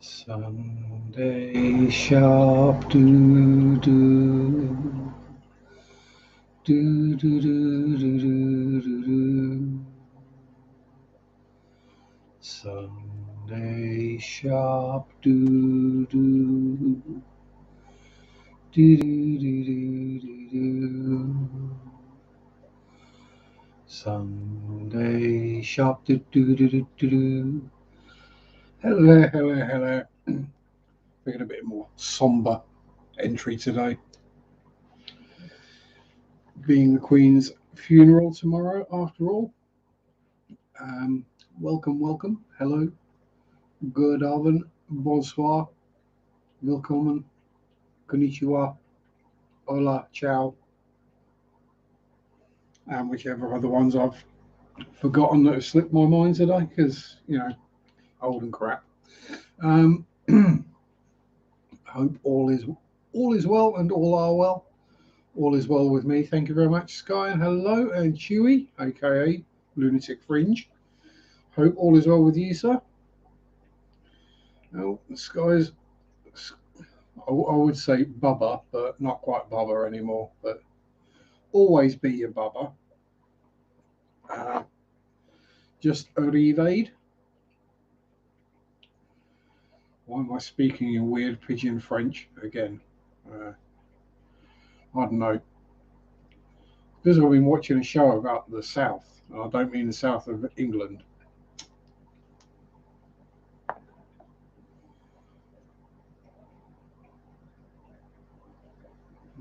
Sunday Sharpe do do do do do do do do. Sunday Sharpe do do do do do do do. Sunday Sharpe do do do do do do. Hello, hello, hello. We got a bit more somber entry today. Being the Queen's funeral tomorrow, after all. Welcome, welcome. Hello. Good Abend. Bonsoir. Willkommen. Konnichiwa. Hola. Ciao. And whichever other ones I've forgotten that have slipped my mind today because, old and crap. I hope all is well and all are well. All is well with me. Thank you very much, Sky. And hello. And Chewy, aka Lunatic Fringe. Hope all is well with you, sir. Oh, Sky's, I would say Bubba, but not quite Bubba anymore. But always be your Bubba. Just arrived. Why am I speaking in weird pidgin French again? I don't know. Because I've been watching a show about the South, and I don't mean the South of England.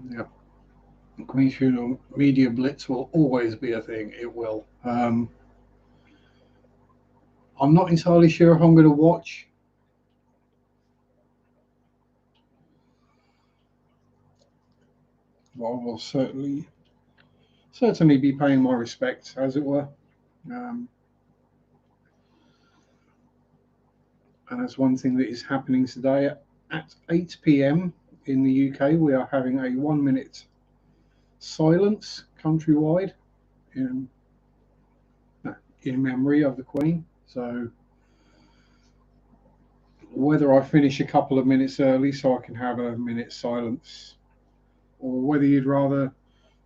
Yeah. Queen's Funeral Media Blitz will always be a thing. It will. I'm not entirely sure if I'm going to watch. Well, I will certainly be paying my respects, as it were. And that's one thing that is happening today at 8 p.m. in the UK. We are having a 1 minute silence countrywide in memory of the Queen. So whether I finish a couple of minutes early so I can have a minute silence, or whether you'd rather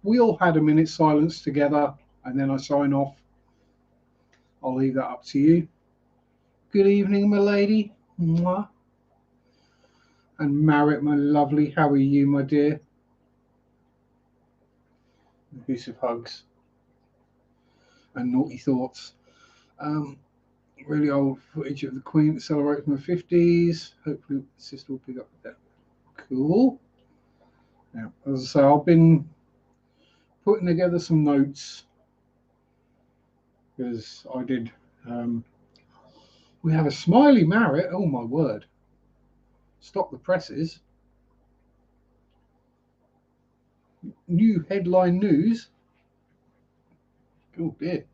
we all had a minute silence together and then I sign off, I'll leave that up to you. Good evening, my lady. Mwah. And Marit, my lovely, how are you, my dear? Abusive hugs and naughty thoughts. Really old footage of the Queen celebrating the 50s. Hopefully, the sister will pick up that. Cool. Now, as I say, I've been putting together some notes because I did. We have a smiley Marit. Oh my word! Stop the presses. New headline news. Oh dear.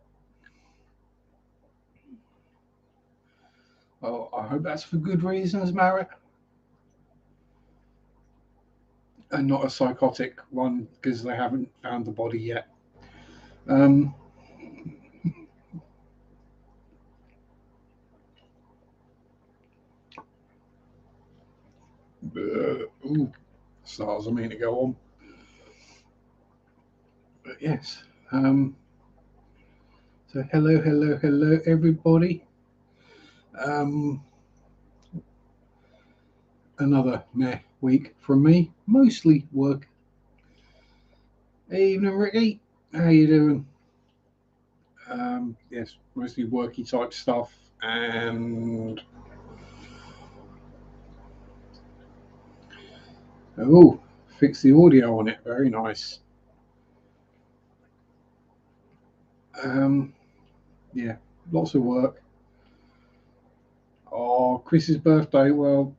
Well, I hope that's for good reasons, Marit. And not a psychotic one because they haven't found the body yet. Ooh, stars I mean to go on. But yes. So hello, everybody. Another meh week from me, mostly work. Evening, Ricky. How you doing? Yes, mostly worky type stuff and oh, fix the audio on it. Very nice. Yeah, lots of work. Oh, Chris's birthday. Well,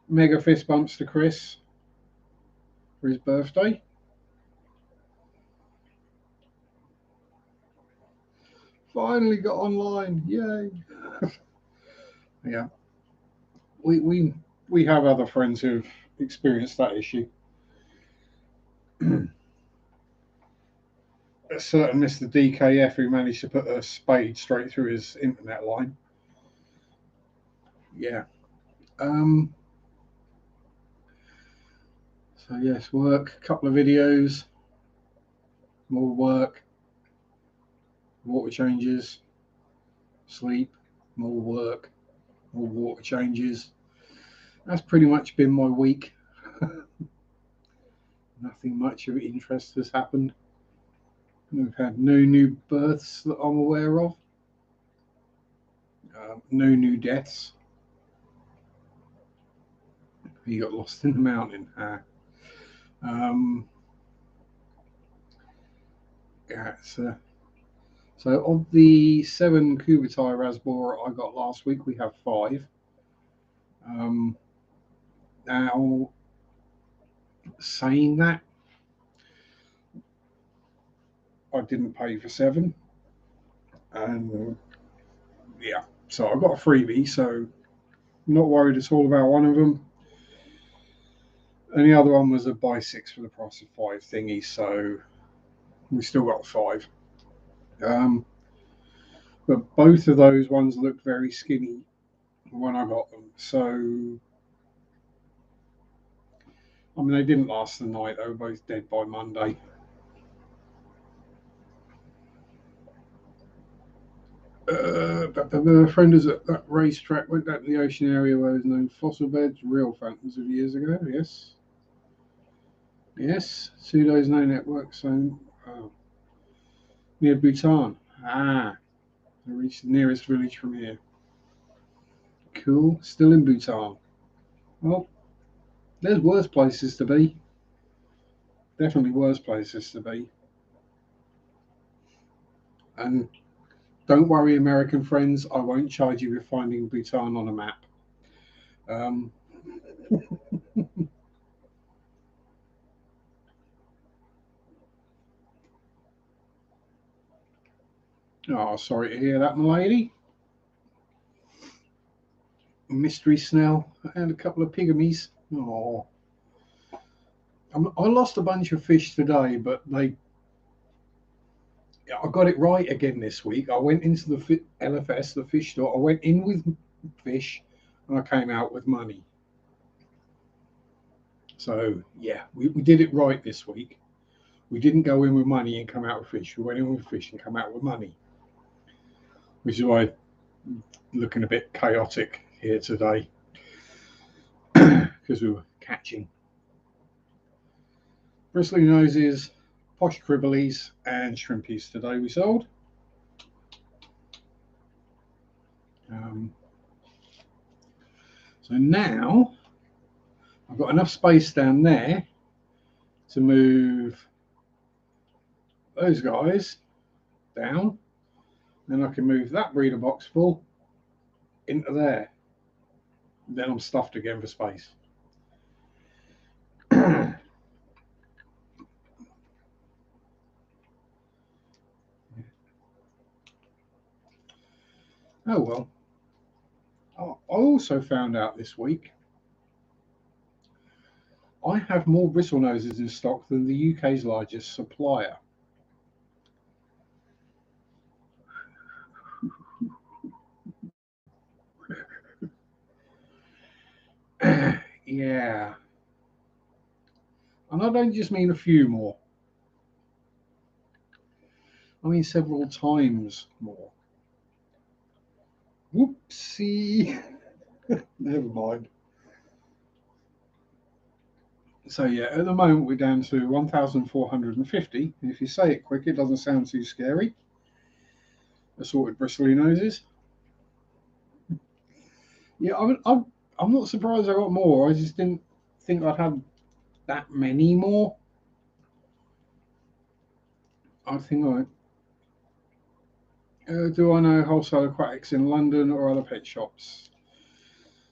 mega fist bumps to Chris for his birthday. Finally got online. Yay. Yeah. We have other friends who've experienced that issue. A certain Mr. DKF who managed to put a spade straight through his internet line. yeah. So yes, work, a couple of videos, more work, water changes, sleep, more work, more water changes. That's pretty much been my week. Nothing much of interest has happened. We've had no new births that I'm aware of. No new deaths. He got lost in the mountain. Um, yeah, so of the 7 Kubitai Rasbora I got last week, we have 5. Um, Now, saying that, I didn't pay for 7, and yeah, so I got a freebie, so not worried at all about one of them. And the other one was a buy 6 for the price of 5 thingy, so we still got 5. Um, but both of those ones looked very skinny when I got them, so I mean they didn't last the night. They were both dead by Monday. A friend is at that racetrack, went down to the ocean area where there's no fossil beds, real phantoms of years ago. Yes, yes. 2 days no network, so near Bhutan. I reached the nearest village from here. Cool. Still in Bhutan. Well, there's worse places to be. Definitely worse places to be. And don't worry, American friends, I won't charge you with finding Bhutan on a map. Um, oh, sorry to hear that, my lady. Mystery Snell and a couple of pygmies. Oh, I lost a bunch of fish today, but I got it right again this week. I went into the LFS, the fish store. I went in with fish, and I came out with money. So yeah, we did it right this week. We didn't go in with money and come out with fish. We went in with fish and come out with money, which is why I'm looking a bit chaotic here today because we were catching bristly noses, posh cribblies, and shrimpies today. We sold. Um, so now I've got enough space down there to move those guys down. Then I can move that breeder box full into there. Then I'm stuffed again for space. Oh well. I also found out this week I have more bristlenoses in stock than the UK's largest supplier. Yeah. And I don't just mean a few more. I mean several times more. Whoopsie. Never mind. So yeah, at the moment we're down to 1,450. If you say it quick, it doesn't sound too scary. Assorted bristly noses. Yeah, I'm not surprised I got more. I just didn't think I'd have that many more. I think do I know wholesale aquatics in London or other pet shops?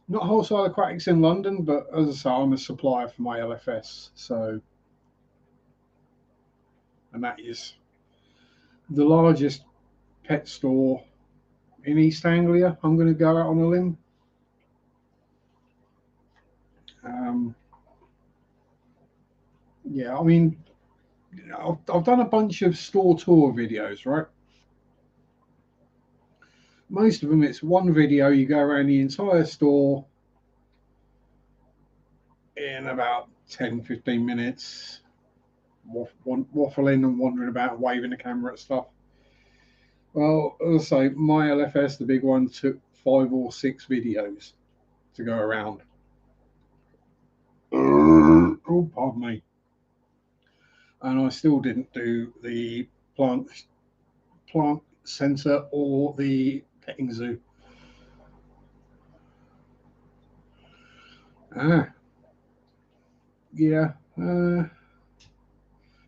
Not wholesale aquatics in London, but as I say, I'm a supplier for my LFS. So, and that is the largest pet store in East Anglia. I'm going to go out on a limb. Um, yeah, I mean, I've done a bunch of store tour videos, right? Most of them, it's one video. You go around the entire store in about 10-15 minutes, waffling and wandering about, waving the camera at stuff. Well, as I say, my LFS, the big one, took 5 or 6 videos to go around. Oh, pardon me. And I still didn't do the plant center or the petting zoo. Yeah.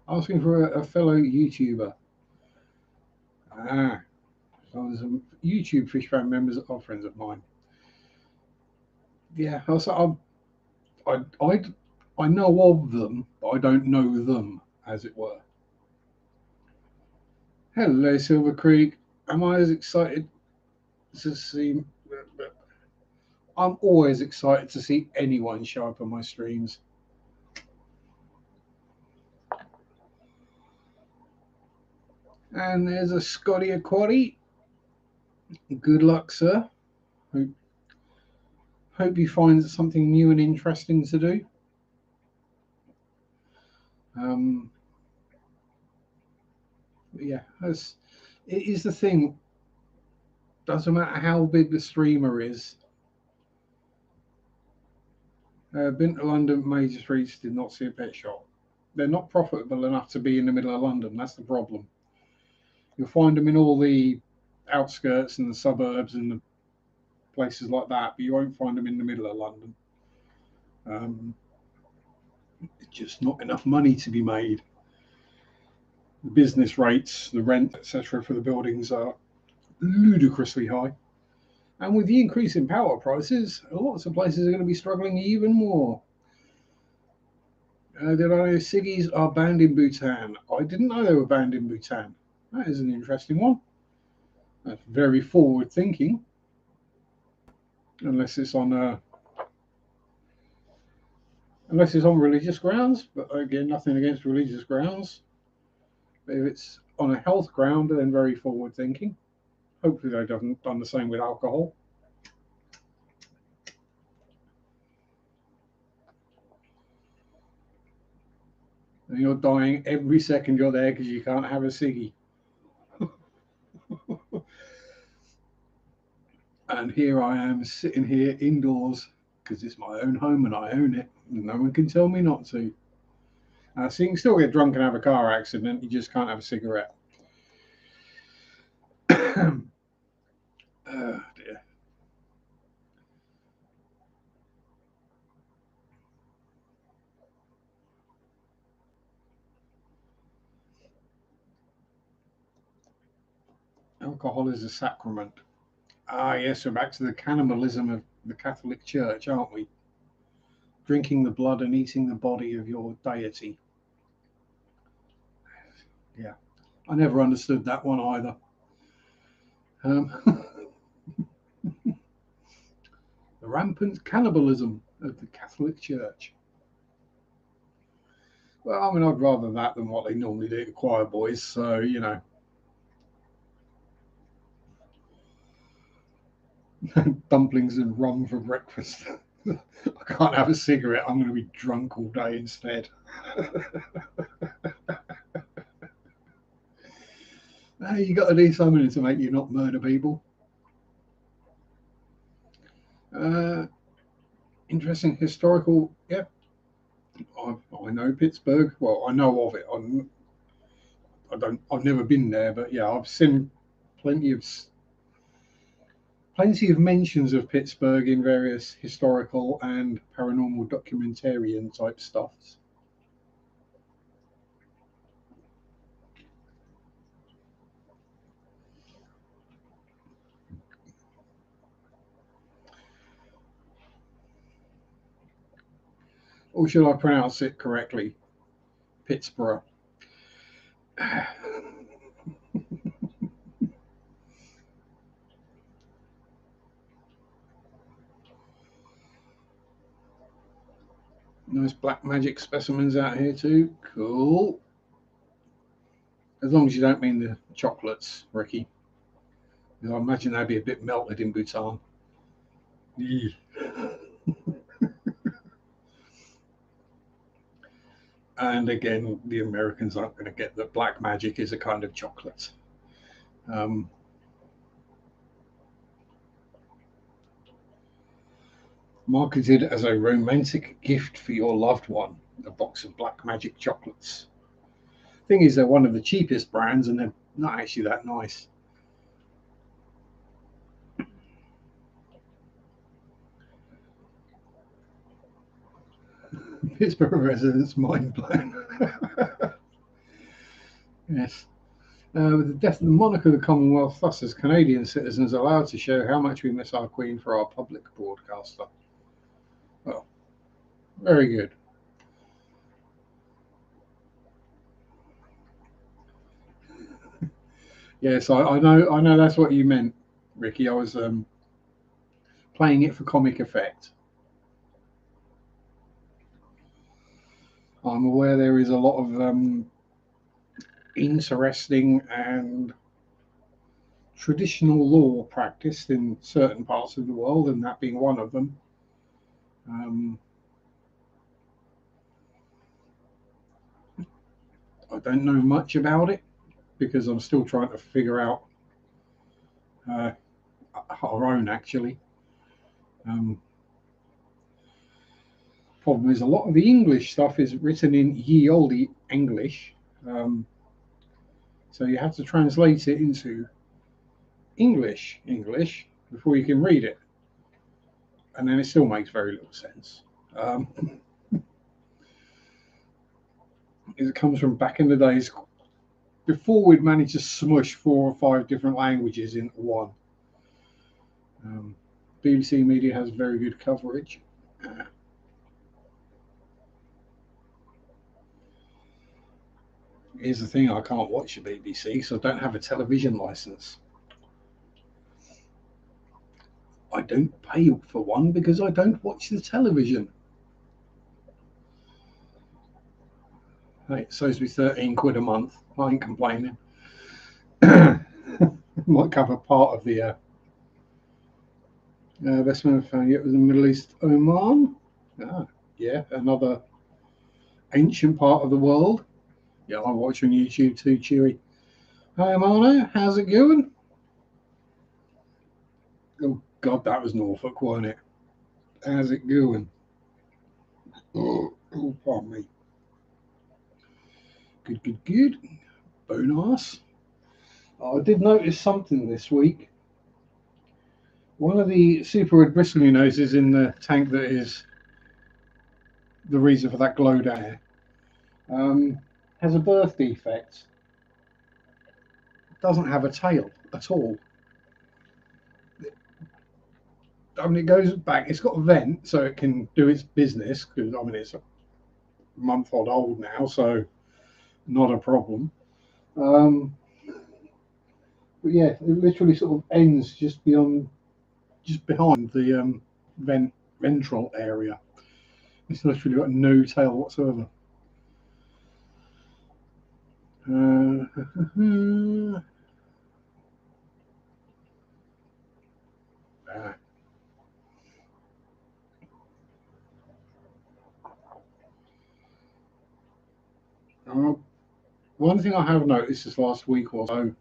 Asking for a fellow YouTuber. So some YouTube fish fan members are friends of mine. Yeah, I know of them, but I don't know them, as it were. Hello, Silver Creek. Am I as excited to see? I'm always excited to see anyone show up on my streams. And there's a Scotty Aquati. Good luck, sir. Hope you find something new and interesting to do. Yeah, it is the thing. Doesn't matter how big the streamer is. Been to London major streets, did not see a pet shop. They're not profitable enough to be in the middle of London. That's the problem. You'll find them in all the outskirts and the suburbs and the places like that, but you won't find them in the middle of London. It's just not enough money to be made. The business rates, the rent, etc., for the buildings are ludicrously high. And with the increase in power prices, lots of places are going to be struggling even more. Did I know ciggies are banned in Bhutan? I didn't know they were banned in Bhutan. That is an interesting one. That's very forward thinking. Unless it's on religious grounds, but again, nothing against religious grounds. But if it's on a health ground, then very forward thinking. Hopefully they haven't done the same with alcohol. And you're dying every second you're there because you can't have a ciggy. And here I am sitting here indoors because it's my own home and I own it. And no one can tell me not to. So you can still get drunk and have a car accident. You just can't have a cigarette. Oh dear. Alcohol is a sacrament. Yes, we're back to the cannibalism of the Catholic Church, aren't we? Drinking the blood and eating the body of your deity. Yeah, I never understood that one either. The rampant cannibalism of the Catholic Church. Well, I mean, I'd rather that than what they normally do to choir boys, so, you know. Dumplings and rum for breakfast. I can't have a cigarette. I'm going to be drunk all day instead. You got to do something to make you not murder people. Interesting historical. Yeah, I know Pittsburgh. Well, I know of it. I've never been there, but yeah, I've seen plenty of mentions of Pittsburgh in various historical and paranormal documentarian type stuffs. Or should I pronounce it correctly? Pittsburgh. Nice black magic specimens out here too. Cool. As long as you don't mean the chocolates, Ricky. I imagine they'd be a bit melted in Bhutan. Eeh. And again, the Americans aren't going to get that black magic is a kind of chocolate. Um, Marketed as a romantic gift for your loved one, a box of black magic chocolates. Thing is, they're one of the cheapest brands and they're not actually that nice. Pittsburgh residents' mind blown. Yes. With the death of the monarch of the Commonwealth, thus as Canadian citizens allowed to show how much we miss our Queen for our public broadcaster. Well, very good. Yes, I know that's what you meant, Ricky. I was playing it for comic effect. I'm aware there is a lot of interesting and traditional law practiced in certain parts of the world, and that being one of them. Um, I don't know much about it because I'm still trying to figure out uh, our own, actually. Problem is, a lot of the English stuff is written in ye olde English, so you have to translate it into English before you can read it, and then it still makes very little sense. It comes from back in the days before we'd managed to smush 4 or 5 different languages into one. BBC Media has very good coverage. Here's the thing, I can't watch the BBC, so I don't have a television license. I don't pay for one because I don't watch the television. Hey, it saves me 13 quid a month. I ain't complaining. Might cover part of the investment I found. It was in the Middle East, Oman. Yeah, another ancient part of the world. Yeah, I watch on YouTube too, Chewy. Hi, Mano, how's it going? Oh, God, that was Norfolk, wasn't it? How's it going? Oh, pardon me. Good. Bone ass. I did notice something this week. One of the super red bristly noses in the tank that is the reason for that glow down here has a birth defect. It doesn't have a tail at all. I mean, it goes back. It's got a vent so it can do its business because I mean it's a month old now, so not a problem. But yeah, it literally sort of ends just behind the ventral area. It's literally got no tail whatsoever. One thing I have noticed this last week or so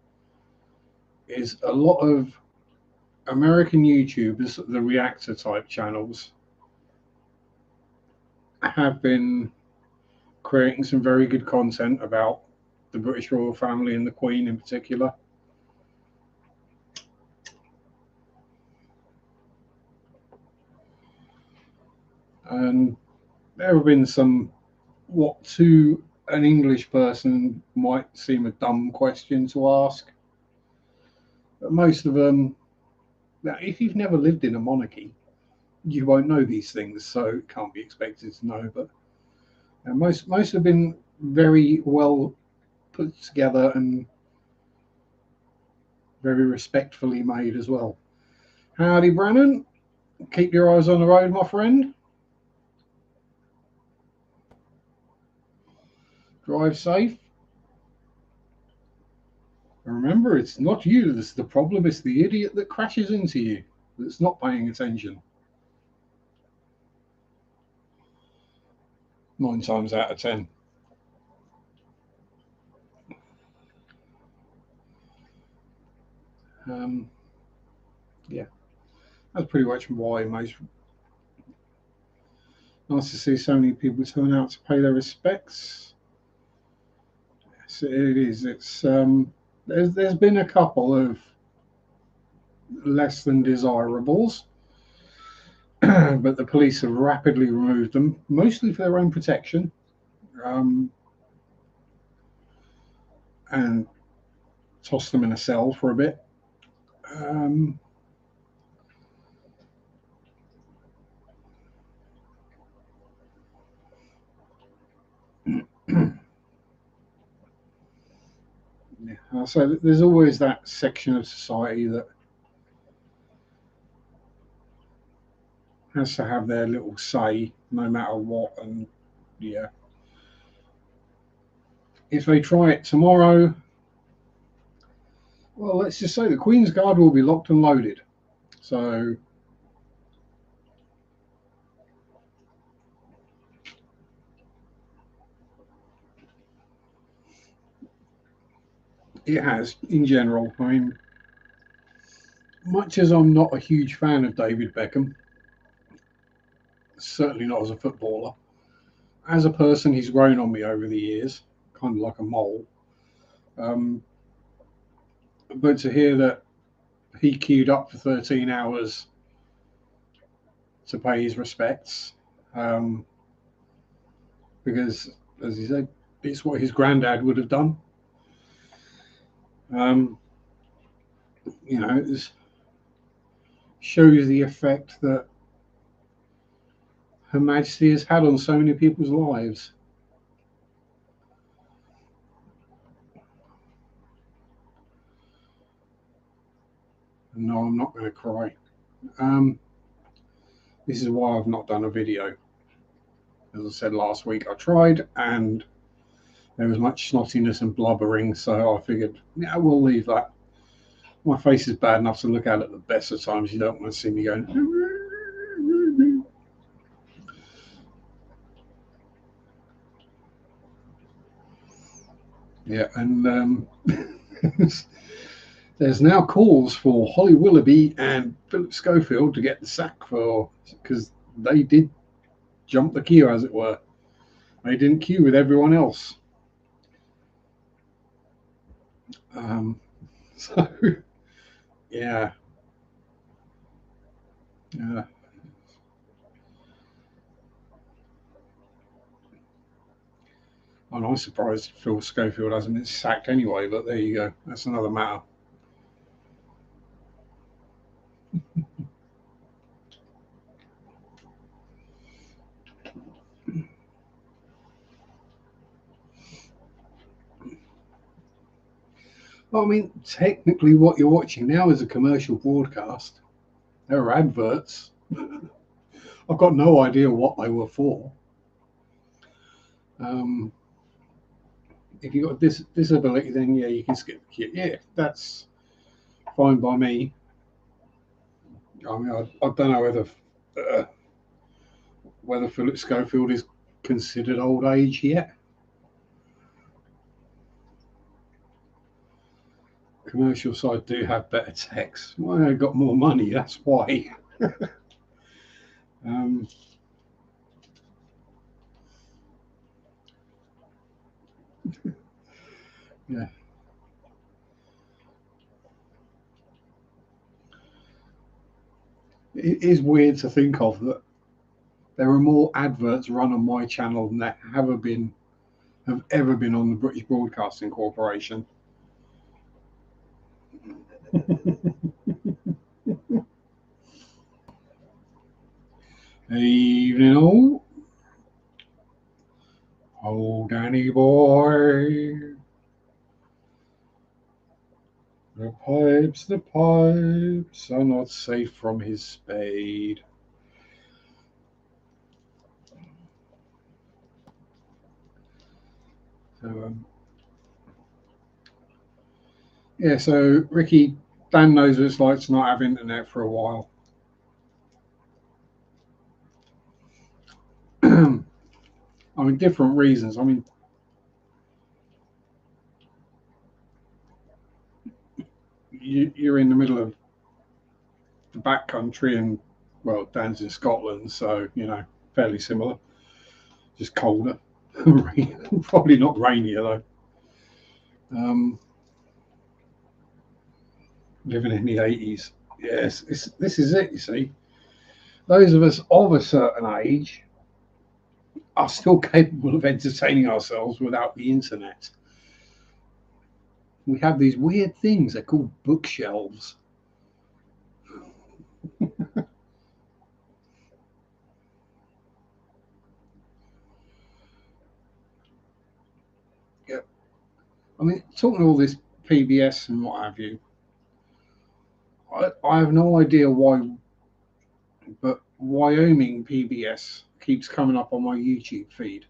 is a lot of American YouTubers, the reactor type channels, have been creating some very good content about the British royal family and the Queen in particular. And there have been some, what to an English person might seem a dumb question to ask. But most of them, if you've never lived in a monarchy, you won't know these things, so it can't be expected to know. But most have been very well put together and very respectfully made as well. Howdy, Brennan. Keep your eyes on the road, my friend. Drive safe. Remember, it's not you that's the problem, it's the idiot that crashes into you that's not paying attention. 9 times out of 10. Yeah, that's pretty much why most. Nice to see so many people turn out to pay their respects. Yes, it is. It's there's been a couple of less than desirables, but the police have rapidly removed them, mostly for their own protection, um, and tossed them in a cell for a bit. Um, yeah. So there's always that section of society that has to have their little say, no matter what. And yeah, if they try it tomorrow, well, let's just say the Queen's Guard will be locked and loaded. So it has, in general. I mean, much as I'm not a huge fan of David Beckham, certainly not as a footballer, as a person, he's grown on me over the years, kind of like a mole. Um, but to hear that he queued up for 13 hours to pay his respects, um, because, as he said, it's what his granddad would have done. Um, it shows the effect that Her Majesty has had on so many people's lives. No, I'm not going to cry. Um, this is why I've not done a video. As I said last week, I tried and there was much snottiness and blubbering, so I figured, yeah, we'll leave that. My face is bad enough to look at the best of times. You don't want to see me going. Yeah, and there's now calls for Holly Willoughby and Philip Schofield to get the sack because they did jump the queue, as it were. They didn't queue with everyone else. Um, so, yeah. Yeah. I'm surprised Phil Schofield hasn't been sacked anyway, but there you go. That's another matter. Well, I mean, technically, what you're watching now is a commercial broadcast. There are adverts. I've got no idea what they were for. Um, if you've got a disability, then yeah, you can skip the queue. Yeah, that's fine by me. I mean, I don't know whether Philip Schofield is considered old age yet. Commercial side do have better text. Well, they've got more money. That's why. um, yeah. It is weird to think of that there are more adverts run on my channel than there have ever been on the British Broadcasting Corporation. Evening all. Oh, Danny boy. The pipes are not safe from his spade. So, Yeah, so Ricky, Dan knows what it's like to not have internet for a while. I mean, different reasons. I mean, you're in the middle of the back country, and well, Dan's in Scotland, so you know, fairly similar, just colder. Probably not rainier though. Um, Living in the 80s. Yes, this is it. You see, those of us of a certain age are still capable of entertaining ourselves without the internet. We have these weird things. They're called bookshelves. Yeah, I mean, talking all this PBS and what have you, I have no idea why, but Wyoming PBS keeps coming up on my YouTube feed.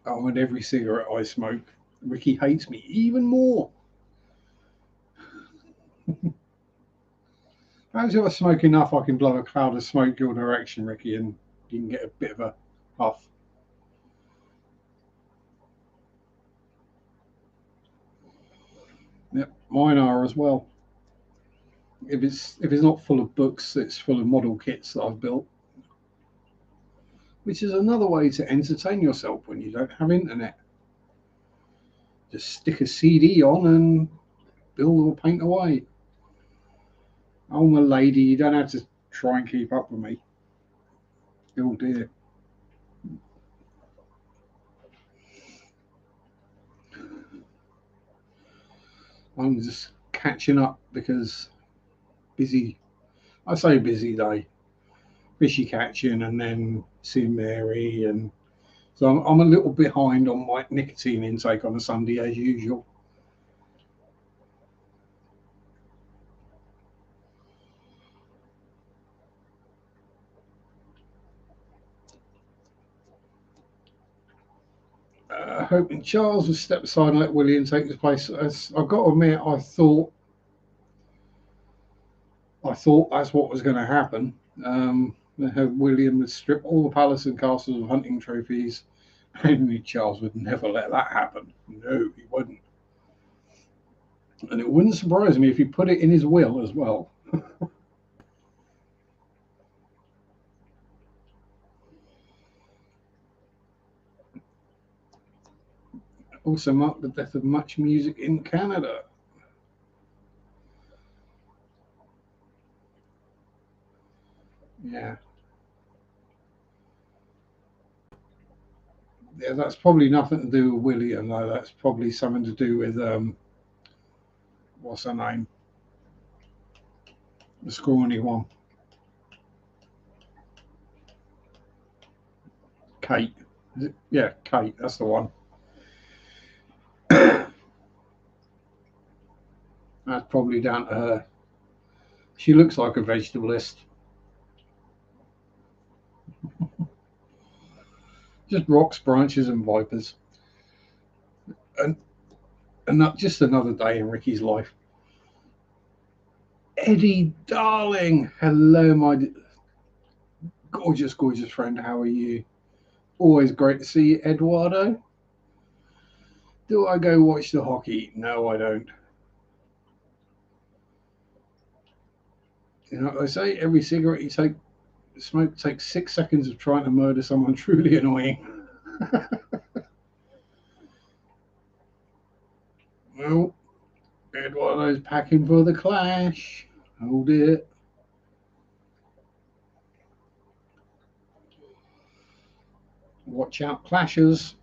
Oh, and every cigarette I smoke, Ricky hates me even more. Perhaps if I smoke enough, I can blow a cloud of smoke your direction, Ricky, and you can get a bit of a puff. Yep, mine are as well. If it's not full of books, it's full of model kits that I've built, which is another way to entertain yourself when you don't have internet. Just stick a CD on and build or paint away. Oh my lady, you don't have to try and keep up with me. Oh dear. I'm just catching up because busy. I say busy day, fishy catching, and then seeing Mary, and so I'm a little behind on my nicotine intake on a Sunday as usual. Hoping Charles would step aside and let William take his place. As I've got to admit, I thought that's what was going to happen. William would strip all the palace and castles of hunting trophies. Only Charles would never let that happen. No, he wouldn't. And it wouldn't surprise me if he put it in his will as well. Also marked the death of much music in Canada. Yeah, yeah, that's probably nothing to do with William though. That's probably something to do with what's her name, the scrawny one, Kate. Yeah, Kate. That's the one. That's probably down to her. She looks like a vegetalist. Just rocks, branches, and vipers. And not just another day in Ricky's life. Eddie, darling, hello, my gorgeous, gorgeous friend. How are you? Always great to see you, Eduardo. Do I go watch the hockey? No, I don't. You know what they say? Every cigarette you smoke takes 6 seconds of trying to murder someone truly annoying. Well, Eduardo's packing for the clash. Oh dear. Watch out, clashers.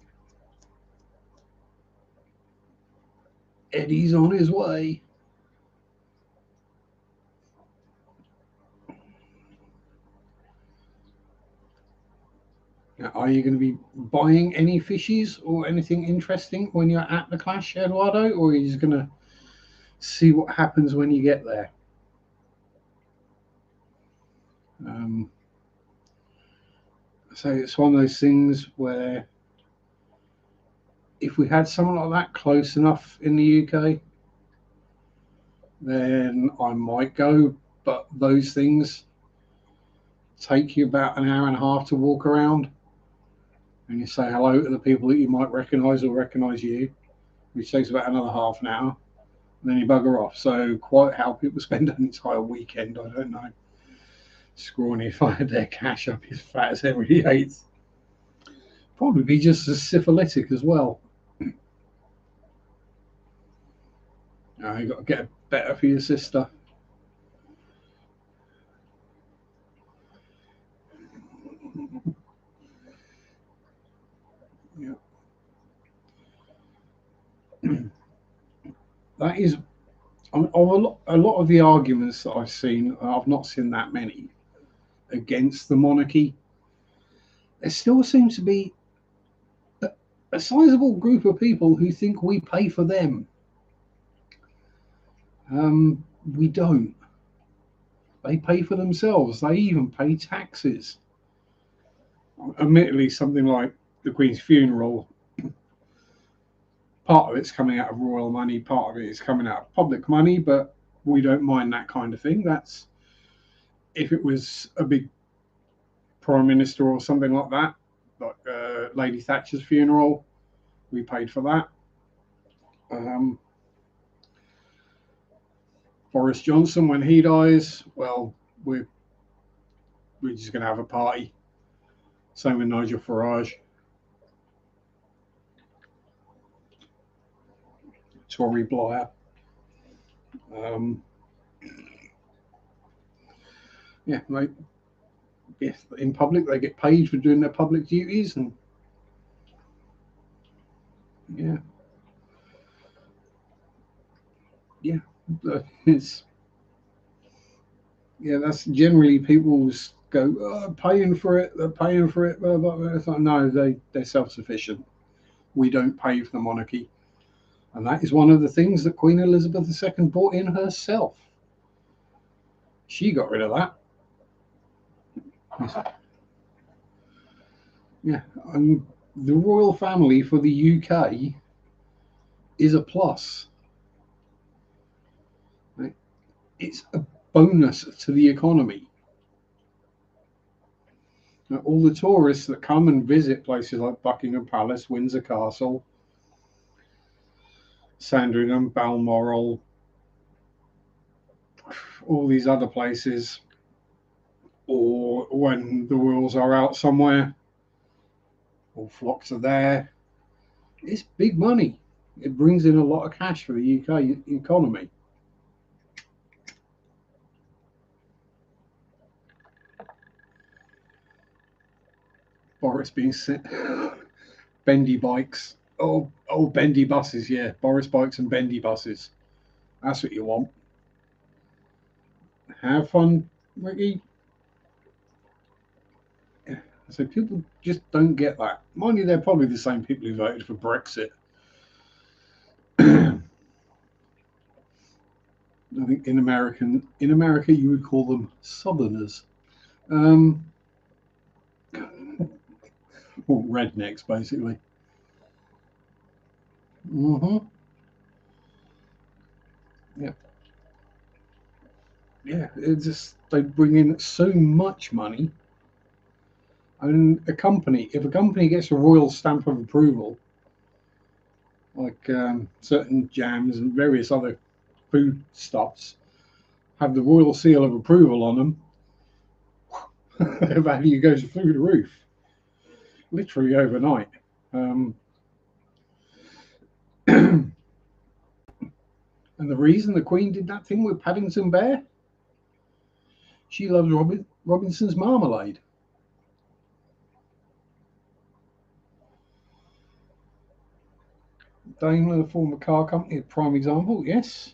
Eddie's on his way. Now, are you going to be buying any fishies or anything interesting when you're at the clash, Eduardo, or are you just going to see what happens when you get there? Um, so it's one of those things where if we had someone like that close enough in the UK, then I might go. But those things take you about an hour and a half to walk around, and you say hello to the people that you might recognise or recognise you, which takes about another half an hour, and then you bugger off. So quite how people spend an entire weekend, I don't know. Scrawny, if I had their cash up as fat as Henry VIII. Probably be just as syphilitic as well. You got to get better for your sister. Yeah. That is a lot of the arguments that I've seen. I've not seen that many against the monarchy. There still seems to be a sizable group of people who think we pay for them. We don't. They pay for themselves. They even pay taxes. Admittedly, something like the Queen's funeral, part of it's coming out of royal money, part of it is coming out of public money, but we don't mind that kind of thing. That's if it was a big prime minister or something like that, like Lady Thatcher's funeral, we paid for that. Boris Johnson, when he dies, well, we're just going to have a party. Same with Nigel Farage. Tory Blair. Yeah, in public, they get paid for doing their public duties, and yeah, it's that's generally people's go paying for it. They're paying for it. Blah, blah, blah. It's like, no, they're self-sufficient. We don't pay for the monarchy, and that is one of the things that Queen Elizabeth II brought in herself. She got rid of that. Yeah, and the royal family for the UK is a plus. Right? It's a bonus to the economy. Now, all the tourists that come and visit places like Buckingham Palace, Windsor Castle, Sandringham, Balmoral, all these other places, or when the royals are out somewhere, all flocks are there. It's big money. It brings in a lot of cash for the UK economy. Boris being sent bendy bikes. Oh, bendy buses, yeah. Boris bikes and bendy buses. That's what you want. Have fun, Ricky. So people just don't get that. Mind you, they're probably the same people who voted for Brexit. I think in America you would call them Southerners, or rednecks, basically. Yeah, yeah. It's just they bring in so much money, and if a company gets a royal stamp of approval, like certain jams and various other foodstuffs have the royal seal of approval on them, their value goes through the roof, literally overnight. And the reason the Queen did that thing with Paddington Bear, she loves Robinson's marmalade. Daimler, the former car company, a prime example, yes.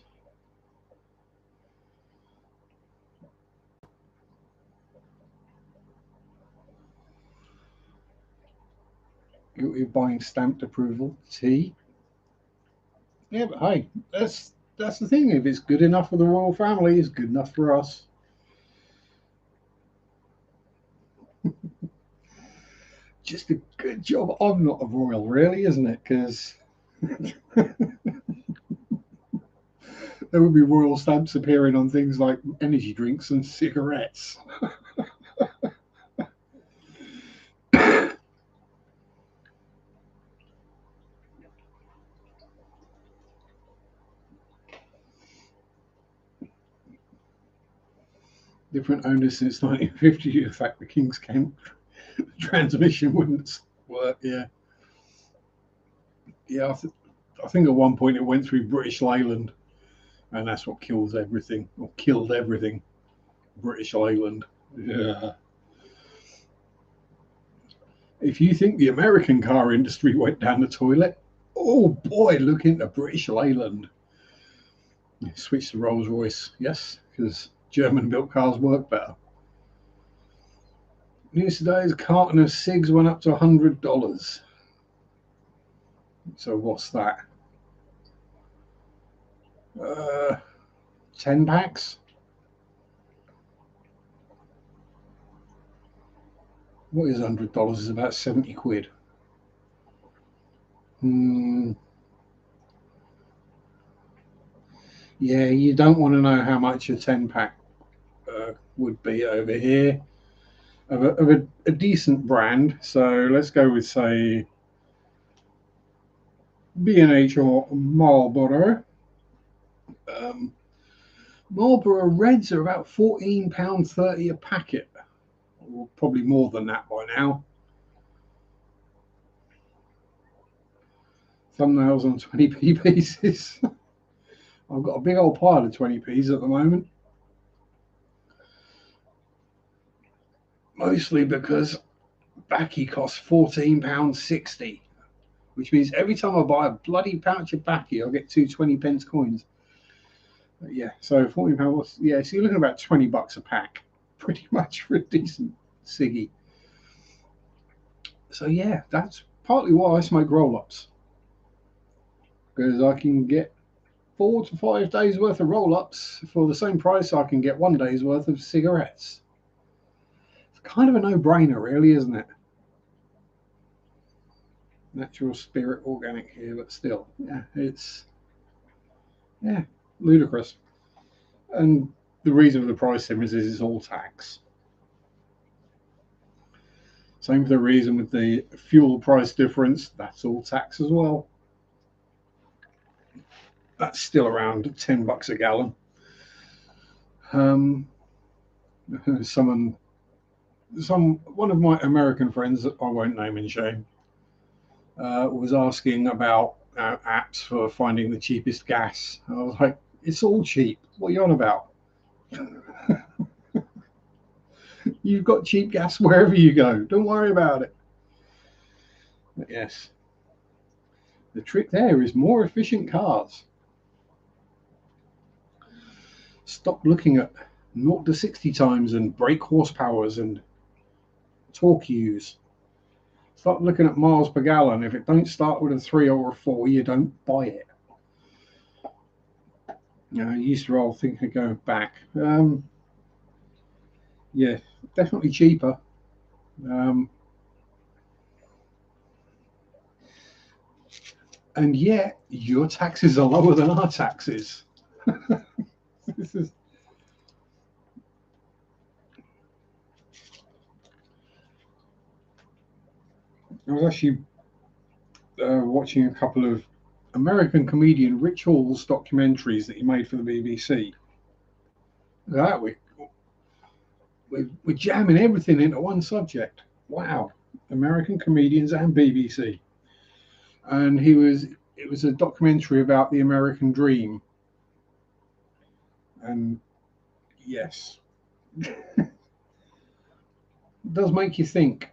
You're buying stamped approval tea. Yeah, but hey, that's the thing. If it's good enough for the royal family, it's good enough for us. just a good job I'm not a royal, really, isn't it? Because there would be royal stamps appearing on things like energy drinks and cigarettes. Different owners since 1950. The fact the King's Camp transmission wouldn't work. Yeah, yeah. I think at one point it went through British Leyland, and that's what kills everything, or killed everything. British Leyland. Yeah. If you think the American car industry went down the toilet, oh boy, look into British Leyland. Switch to Rolls Royce, yes, because German built cars work better. News today is a carton of cigs went up to $100. So what's that? 10 packs? What is $100? Is about 70 quid. Yeah, you don't want to know how much a 10 pack would be over here of a decent brand. So let's go with, say, B&H or Marlboro. Marlboro Reds are about £14.30 a packet, or probably more than that by now. Thumbnails on 20p pieces. I've got a big old pile of 20p's at the moment. Mostly because baccy costs £14.60, which means every time I buy a bloody pouch of baccy, I'll get two 20p coins. But yeah, so £14. Yeah, so you're looking at about $20 a pack, pretty much for a decent ciggy. So yeah, that's partly why I smoke roll-ups, because I can get 4 to 5 days worth of roll-ups for the same price I can get 1 day's worth of cigarettes. It's kind of a no-brainer, really, isn't it? Natural spirit organic here, but still, yeah, it's ludicrous. And the reason for the price difference is it's all tax. Same for the reason with the fuel price difference, that's all tax as well. That's still around $10 a gallon. One of my American friends, I won't name and shame, was asking about apps for finding the cheapest gas. I was like, it's all cheap. What are you on about? You've got cheap gas wherever you go. Don't worry about it. But yes, the trick there is more efficient cars. Stop looking at 0 to 60 times and brake horsepowers and torque use. Start looking at miles per gallon. If it don't start with a 3 or a 4, you don't buy it. I used to all think of going back. Yeah, definitely cheaper. And yet your taxes are lower than our taxes. This is. I was actually watching a couple of American comedian Rich Hall's documentaries that he made for the BBC. Look at that, we're jamming everything into one subject. Wow, American comedians and BBC. And it was a documentary about the American dream. And yes, it does make you think.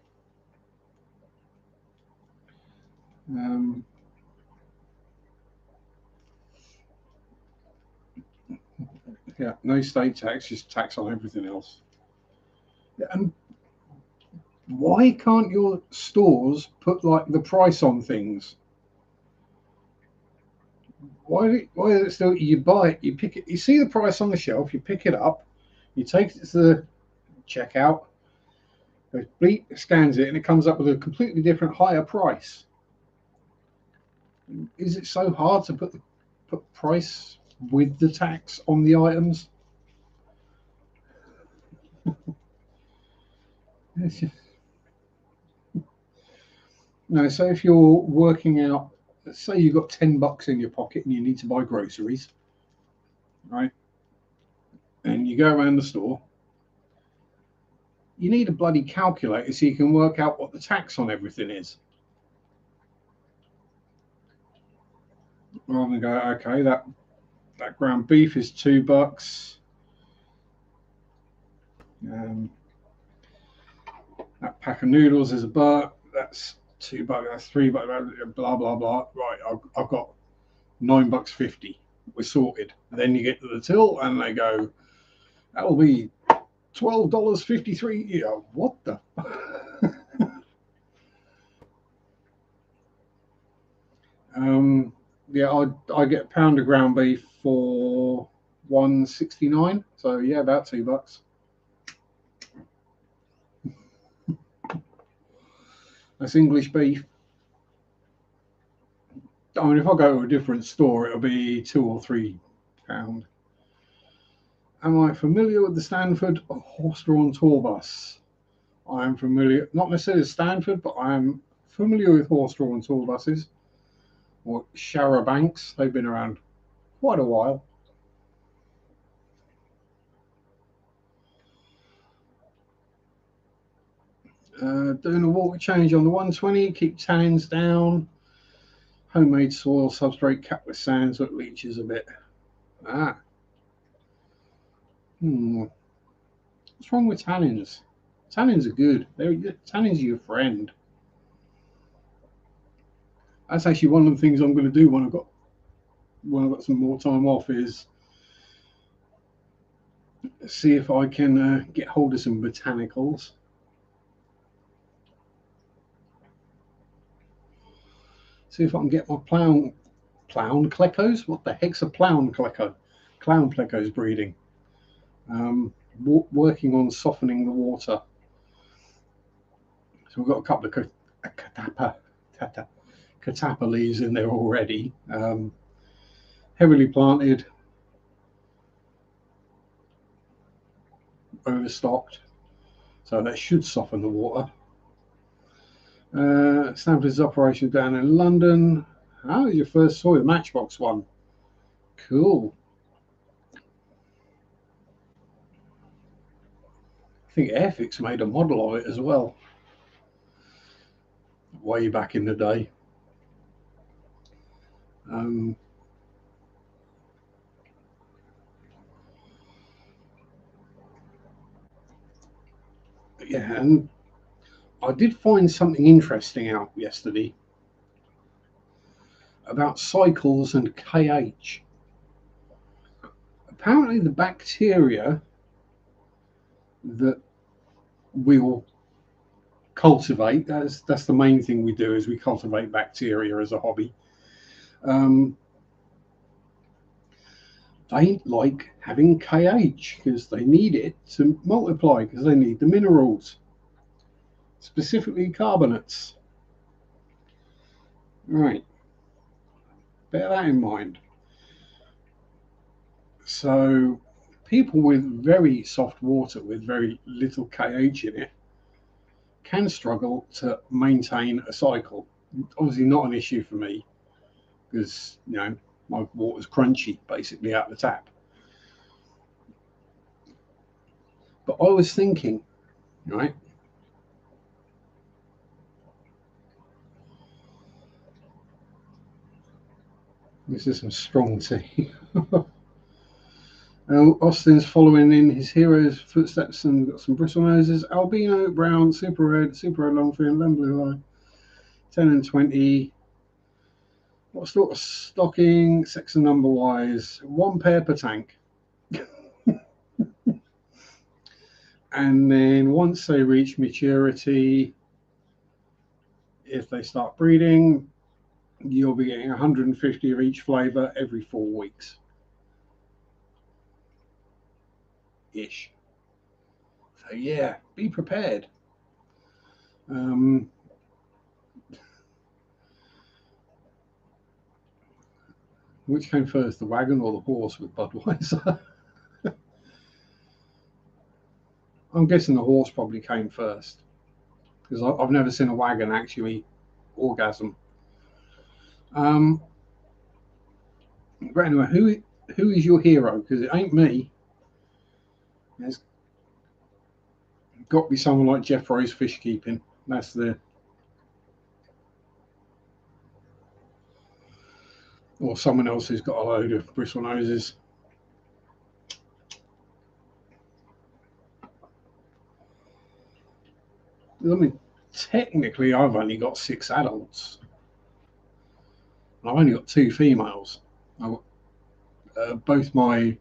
Yeah, no state tax, just tax on everything else. And why can't your stores put like the price on things? Why is it still, you buy it, you pick it, you see the price on the shelf, you pick it up, you take it to the checkout, Goes bleep, scans it, and it comes up with a completely different, higher price. Is it so hard to put price with the tax on the items? No, so if you're working out, let's say you've got $10 in your pocket and you need to buy groceries, right? And you go around the store, you need a bloody calculator so you can work out what the tax on everything is. Rather than go, okay, that ground beef is $2. That pack of noodles is $1. That's $2. That's $3. Blah blah blah. Right, I've got $9.50. We're sorted. Then you get to the till, and they go, that will be $12.53. Yeah, what the? Yeah, I get a pound of ground beef for $1.69. So yeah, about $2. That's English beef. I mean, if I go to a different store, it'll be £2 or £3. Am I familiar with the Stanford horse-drawn tour bus? I am familiar, not necessarily Stanford, but I am familiar with horse-drawn tour buses, or Sharpe Banks. They've been around quite a while. Doing a water change on the 120, keep tannins down. Homemade soil substrate capped with sand so it leaches a bit. What's wrong with tannins? Tannins are good. Tannins are your friend. That's actually one of the things I'm going to do when I've got some more time off, is see if I can get hold of some botanicals. See if I can get my clown plecos. What the heck's a clown pleco? Clown plecos breeding. Working on softening the water. So we've got a couple of catappa leaves in there already. Heavily planted, overstocked, so that should soften the water. Stanford's operation down in London. Oh, your first soil Matchbox one. Cool. I think Airfix made a model of it as well, way back in the day. Yeah, and I did find something interesting out yesterday about cycles and KH. Apparently, the bacteria that we'll cultivate, that's the main thing we do, is we cultivate bacteria as a hobby. They like having KH because they need it to multiply, because they need the minerals, specifically carbonates. Right, bear that in mind. So people with very soft water with very little KH in it can struggle to maintain a cycle. Obviously not an issue for me, because my water's crunchy basically out the tap. But I was thinking, right, this is some strong tea. Austin's following in his hero's footsteps and got some bristle noses. Albino, brown, super red long fin, lemon blue eye, 10 and 20. What sort of stocking, sex and number wise? 1 pair per tank. And then once they reach maturity, if they start breeding, you'll be getting 150 of each flavor every 4 weeks. Ish. So yeah, be prepared. Um, which came first, the wagon or the horse with Budweiser? I'm guessing the horse probably came first because I've never seen a wagon actually orgasm. Um, but anyway, who is your hero? Because it ain't me. It's got to be someone like Jeff Rose fish keeping. That's the or someone else who's got a load of bristle noses. I mean, technically, I've only got 6 adults. I've only got 2 females. Both my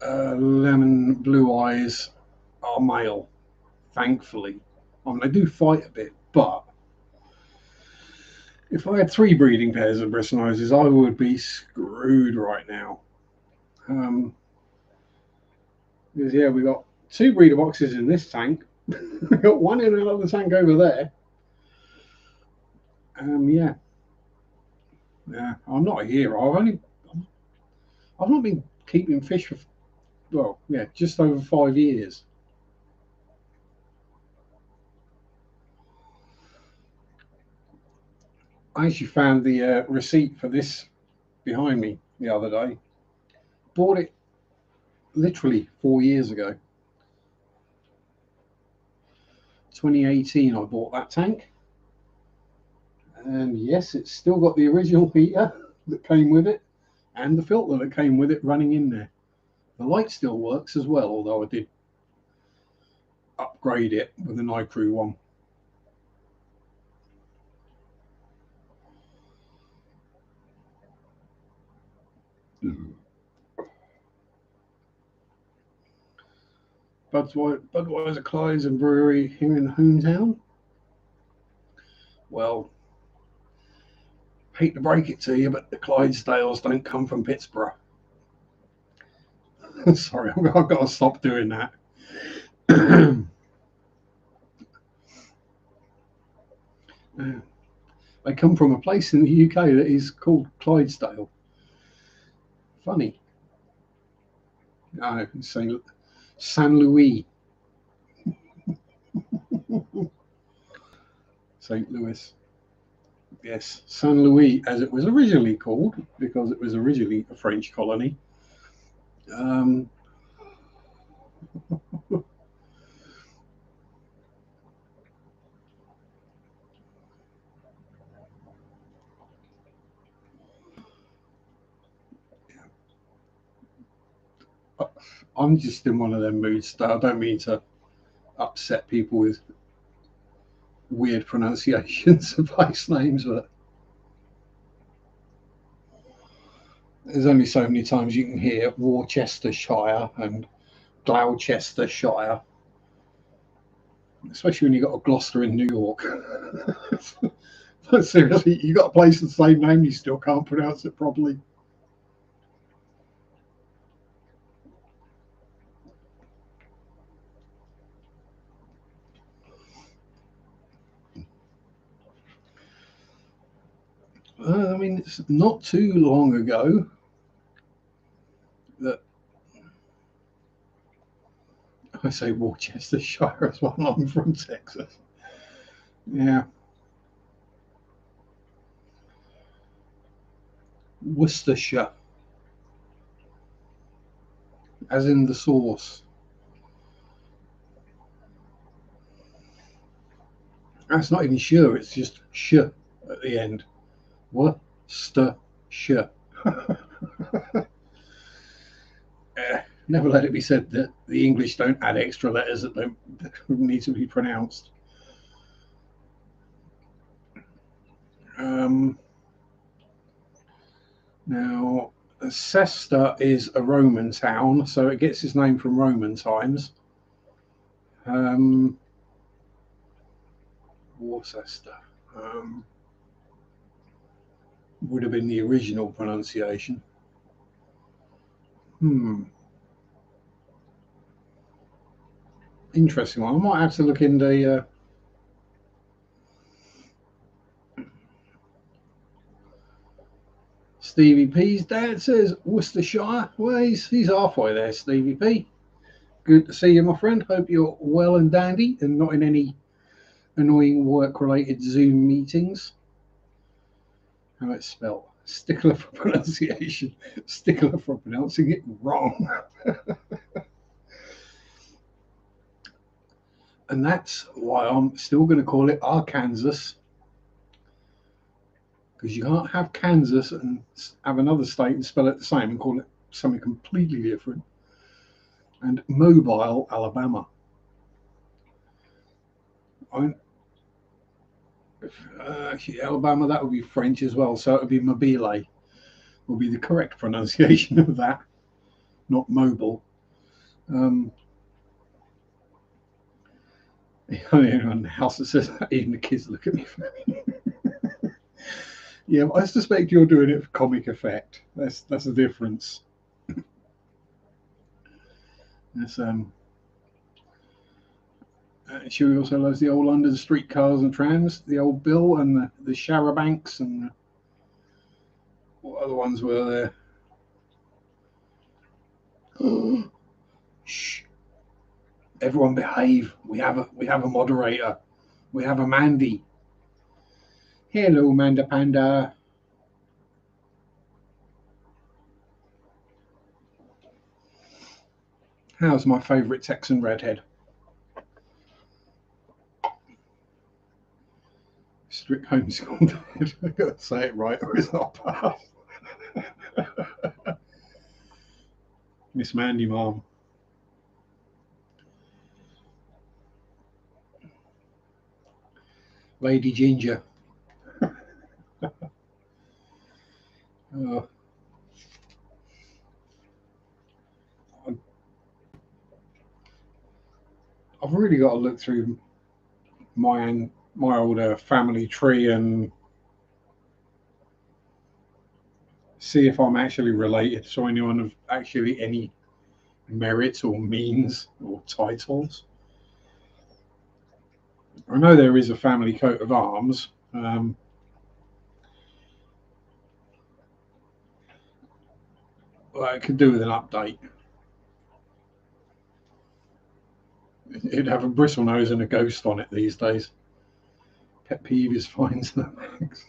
lemon blue eyes are male, thankfully. I mean, they do fight a bit, but if I had 3 breeding pairs of bristle noses, I would be screwed right now. Because, yeah, we got 2 breeder boxes in this tank. We got 1 in another tank over there. Yeah. Yeah, I'm not a hero. I've not been keeping fish for, well, yeah, just over 5 years. I actually found the receipt for this behind me the other day. Bought it literally 4 years ago. 2018, I bought that tank. And yes, it's still got the original heater that came with it and the filter that came with it running in there. The light still works as well, although I did upgrade it with an iCrew one. Budweiser Clyde's and Brewery here in the hometown. Well, hate to break it to you, but the Clydesdales don't come from Pittsburgh. Sorry, I've got to stop doing that. They come from a place in the UK that is called Clydesdale. Funny. No, San Louis. St. Louis. Yes, Saint Louis, as it was originally called, because it was originally a French colony. Um, I'm just in one of them moods that I don't mean to upset people with weird pronunciations of place names, but there's only so many times you can hear Worcestershire and Gloucestershire, especially when you've got a Gloucester in New York. But seriously, you got a place with the same name, you still can't pronounce it properly. I mean, it's not too long ago that I say Worcestershire as well. I'm from Texas. Yeah, Worcestershire, as in the sauce. That's not even sure. It's just sh at the end. Worcestershire. Never let it be said that the English don't add extra letters that don't need to be pronounced. Now, Cester is a Roman town, so it gets its name from Roman times. Worcester would have been the original pronunciation. Interesting one. I might have to look in the. Stevie P's dad says Worcestershire. Well, he's halfway there, Stevie P. Good to see you, my friend. Hope you're well and dandy and not in any annoying work-related Zoom meetings. How it's spelled. Stickler for pronunciation. Stickler for pronouncing it wrong. And that's why I'm still going to call it Arkansas. Because you can't have Kansas and have another state and spell it the same and call it something completely different. And Mobile, Alabama. Actually, Alabama, that would be French as well, so it would be Mobile, will be the correct pronunciation of that, not mobile. Anyone in the house that says that, even the kids look at me funny. Yeah, I suspect you're doing it for comic effect. That's the difference. That's she also loves the old London streetcars and trams, the old Bill and the Charabancs and what other ones were there? Shh! Everyone behave. We have a moderator. We have a Mandy. Hello, Manda Panda. How's my favourite Texan redhead? Strict homeschool dad. I gotta say it right, or it's not passed. Miss Mandy, Mom. Lady Ginger. I've really got to look through my old family tree and see if I'm actually related to anyone of actually any merit or means or titles. I know there is a family coat of arms. Well, it could do with an update. It'd have a bristle nose and a ghost on it these days. Pet peeve is fines the max.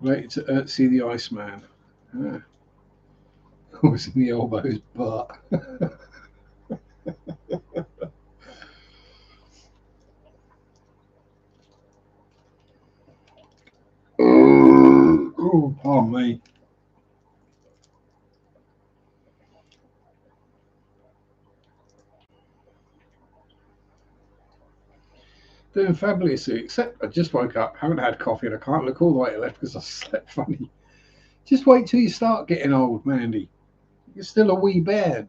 Related to Ötzi the Iceman. Was in the elbows, but oh, pardon me. Doing fabulously, except I just woke up, haven't had coffee, and I can't look all the way left because I slept funny. Just wait till you start getting old, Mandy. You're still a wee bairn.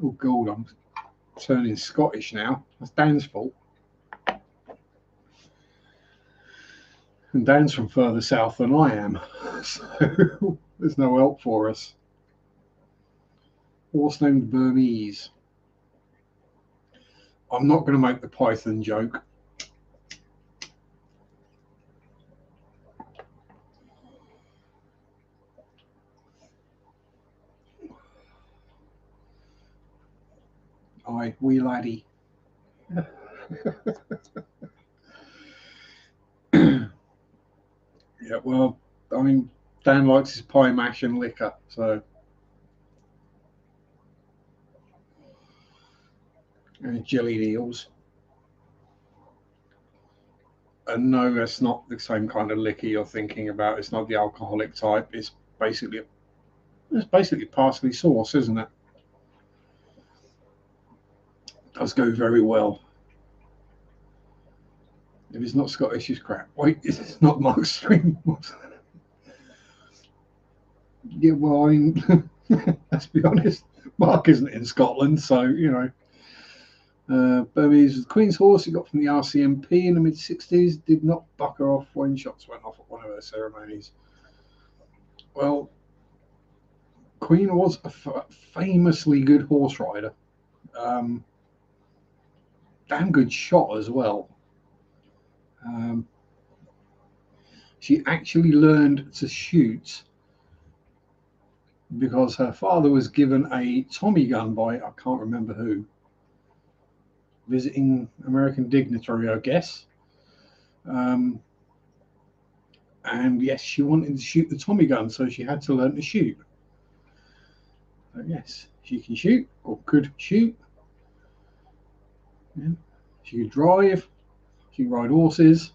Oh, God, I'm turning Scottish now. That's Dan's fault. And Dan's from further south than I am, so there's no help for us. Horse named Burmese. I'm not going to make the python joke. Aye, wee laddie. Yeah, well, I mean, Dan likes his pie mash and liquor, so. And jellied eels. And no, that's not the same kind of liquor you're thinking about. It's not the alcoholic type. It's basically parsley sauce, isn't it? Does go very well. If it's not Scottish, it's crap. Wait, it's not Mark's stream. Yeah, well, I mean, let's be honest. Mark isn't in Scotland, so you know. Burmese was the Queen's horse he got from the RCMP in the mid-60s. Did not buck her off when shots went off at one of her ceremonies. Well, Queen was a famously good horse rider. Um, Damn good shot as well. Um, she actually learned to shoot because her father was given a Tommy gun by, I can't remember who, visiting American dignitary, I guess. Um, and yes, she wanted to shoot the Tommy gun, so she had to learn to shoot. So yes, she can shoot or could shoot. Yeah. She could drive. She could ride horses.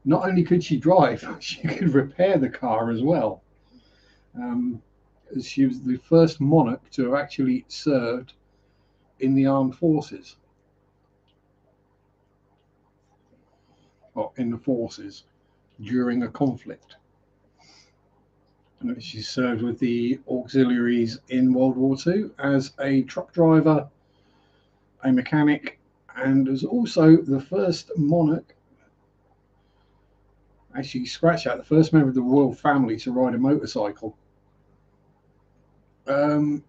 Not only could she drive, she could repair the car as well. Um, she was the first monarch to have actually served in the armed forces, or in the forces during a conflict. She served with the auxiliaries in World War II as a truck driver, a mechanic, and was also the first monarch, actually scratch out, the first member of the royal family to ride a motorcycle. No,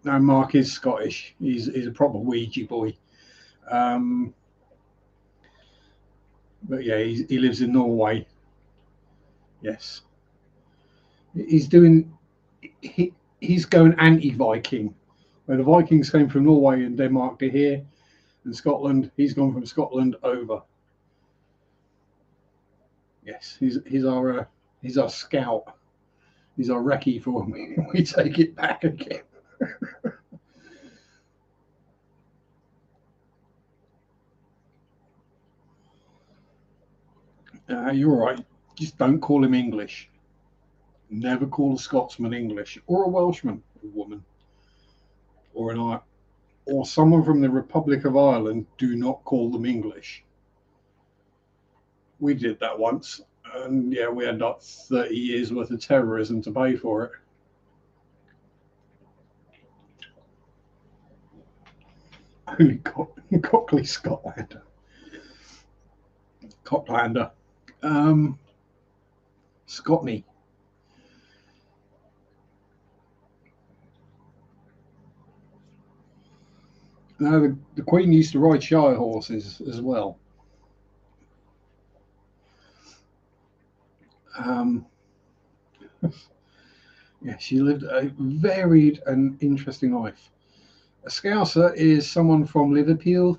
no, Mark is Scottish. He's a proper Ouija boy. Um, but yeah, he lives in Norway. Yes, he's doing. He's going anti-Viking. Where the Vikings came from Norway and Denmark to here, and Scotland. He's gone from Scotland over. Yes, he's our scout. He's our recce for when we take it back again. You're right. Just don't call him English. Never call a Scotsman English or a Welshman a woman or an or someone from the Republic of Ireland. Do not call them English. We did that once, and yeah, we had like 30 years worth of terrorism to pay for it. Only Cockley Scotland, Cocklander, um, Scotney. No, the Queen used to ride Shire horses as well. Um, yeah, she lived a varied and interesting life. A Scouser is someone from Liverpool.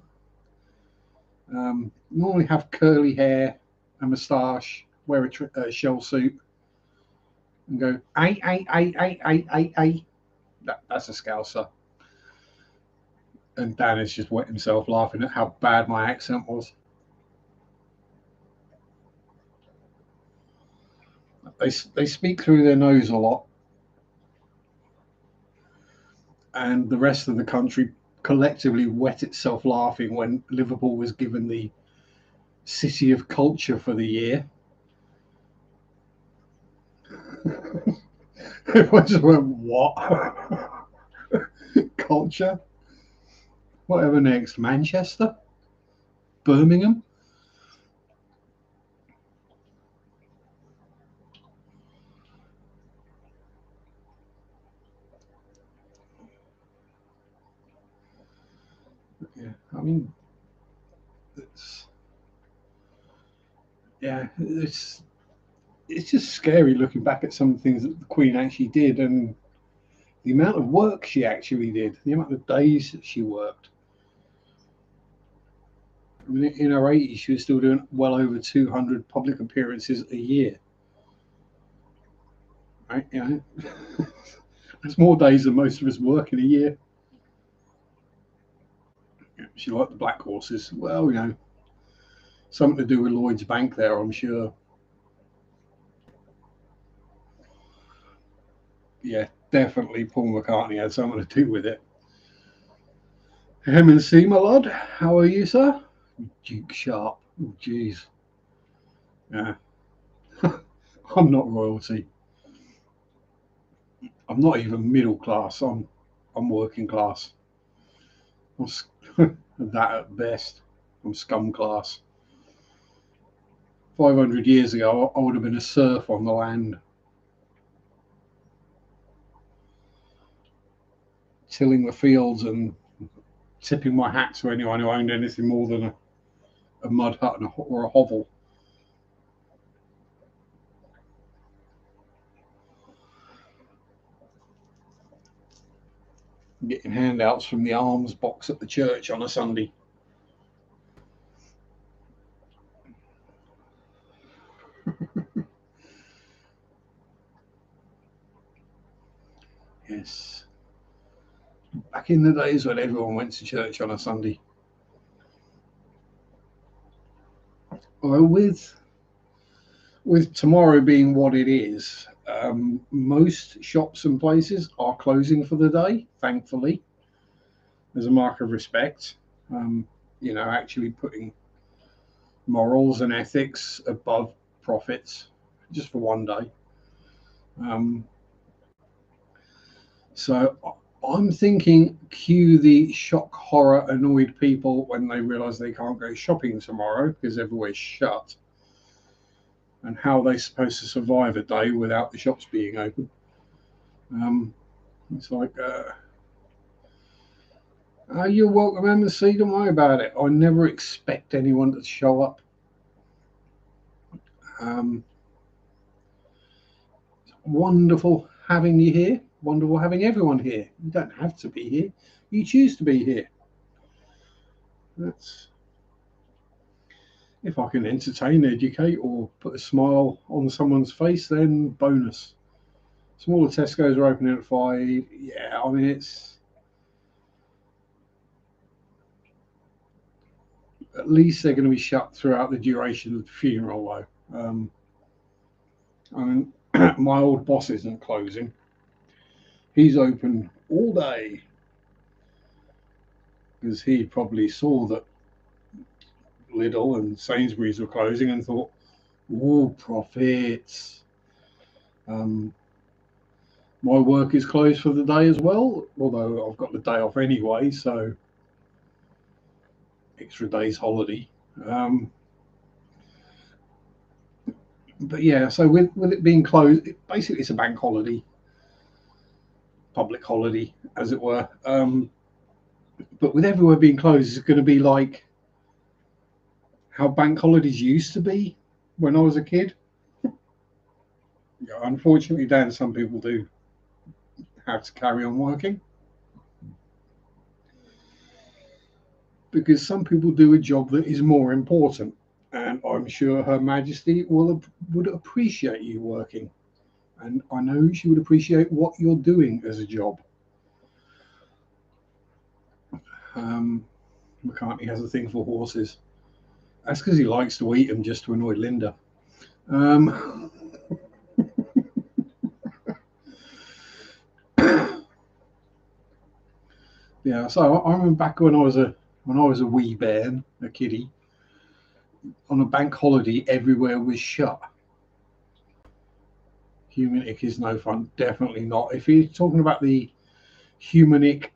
Normally have curly hair, a moustache, wear a shell suit, and go, ay, ay, ay, ay, ay, ay, ay. That's a Scouser. And Dan has just wet himself laughing at how bad my accent was. They speak through their nose a lot, and the rest of the country collectively wet itself laughing when Liverpool was given the City of Culture for the year. Everyone just went, what? Culture? Whatever next? Manchester? Birmingham? Yeah, I mean, it's yeah, it's just scary looking back at some of the things that the Queen actually did and the amount of work she actually did, the amount of days that she worked. I mean, in her 80s, she was still doing well over 200 public appearances a year. Right? You know, that's more days than most of us work in a year. She liked the black horses. Well, something to do with Lloyd's Bank there, I'm sure. Yeah, definitely Paul McCartney had something to do with it. M&C, my lord. How are you, sir? Duke Sharpe. Oh, jeez. Yeah. I'm not royalty. I'm not even middle class. I'm working class. I'm that at best. I'm scum class. 500 years ago, I would have been a serf on the land. tilling the fields and tipping my hat to anyone who owned anything more than a mud hut or a hovel. Getting handouts from the alms box at the church on a Sunday. Yes. Back in the days when everyone went to church on a Sunday. Well, with tomorrow being what it is, most shops and places are closing for the day, thankfully, as a mark of respect. Actually putting morals and ethics above profits just for one day. So I'm thinking cue the shock, horror, annoyed people when they realise they can't go shopping tomorrow because everywhere's shut. And how are they supposed to survive a day without the shops being open? It's like, you're welcome, M&C, don't worry about it. I never expect anyone to show up. Wonderful having you here. Wonderful having everyone here. You don't have to be here. You choose to be here. That's if I can entertain, educate, or put a smile on someone's face, then bonus. Smaller Tesco's are opening at 5. Yeah, I mean, it's at least they're going to be shut throughout the duration of the funeral, though. I mean, my old boss isn't closing. He's open all day because he probably saw that Lidl and Sainsbury's were closing and thought, "Oh, profits." My work is closed for the day as well, although I've got the day off anyway, so extra day's holiday. But yeah, so with it being closed, basically it's a bank holiday, public holiday, as it were. But with everywhere being closed, it's going to be like how bank holidays used to be when I was a kid. Yeah, unfortunately, Dan, some people do have to carry on working because some people do a job that is more important, and I'm sure Her Majesty would appreciate you working, and I know she would appreciate what you're doing as a job. McCartney has a thing for horses. That's because he likes to eat them just to annoy Linda. Yeah, so I remember back when I was a wee bairn, a kiddie, on a bank holiday, everywhere was shut. Humanic is no fun, definitely not. If you're talking about the Humanic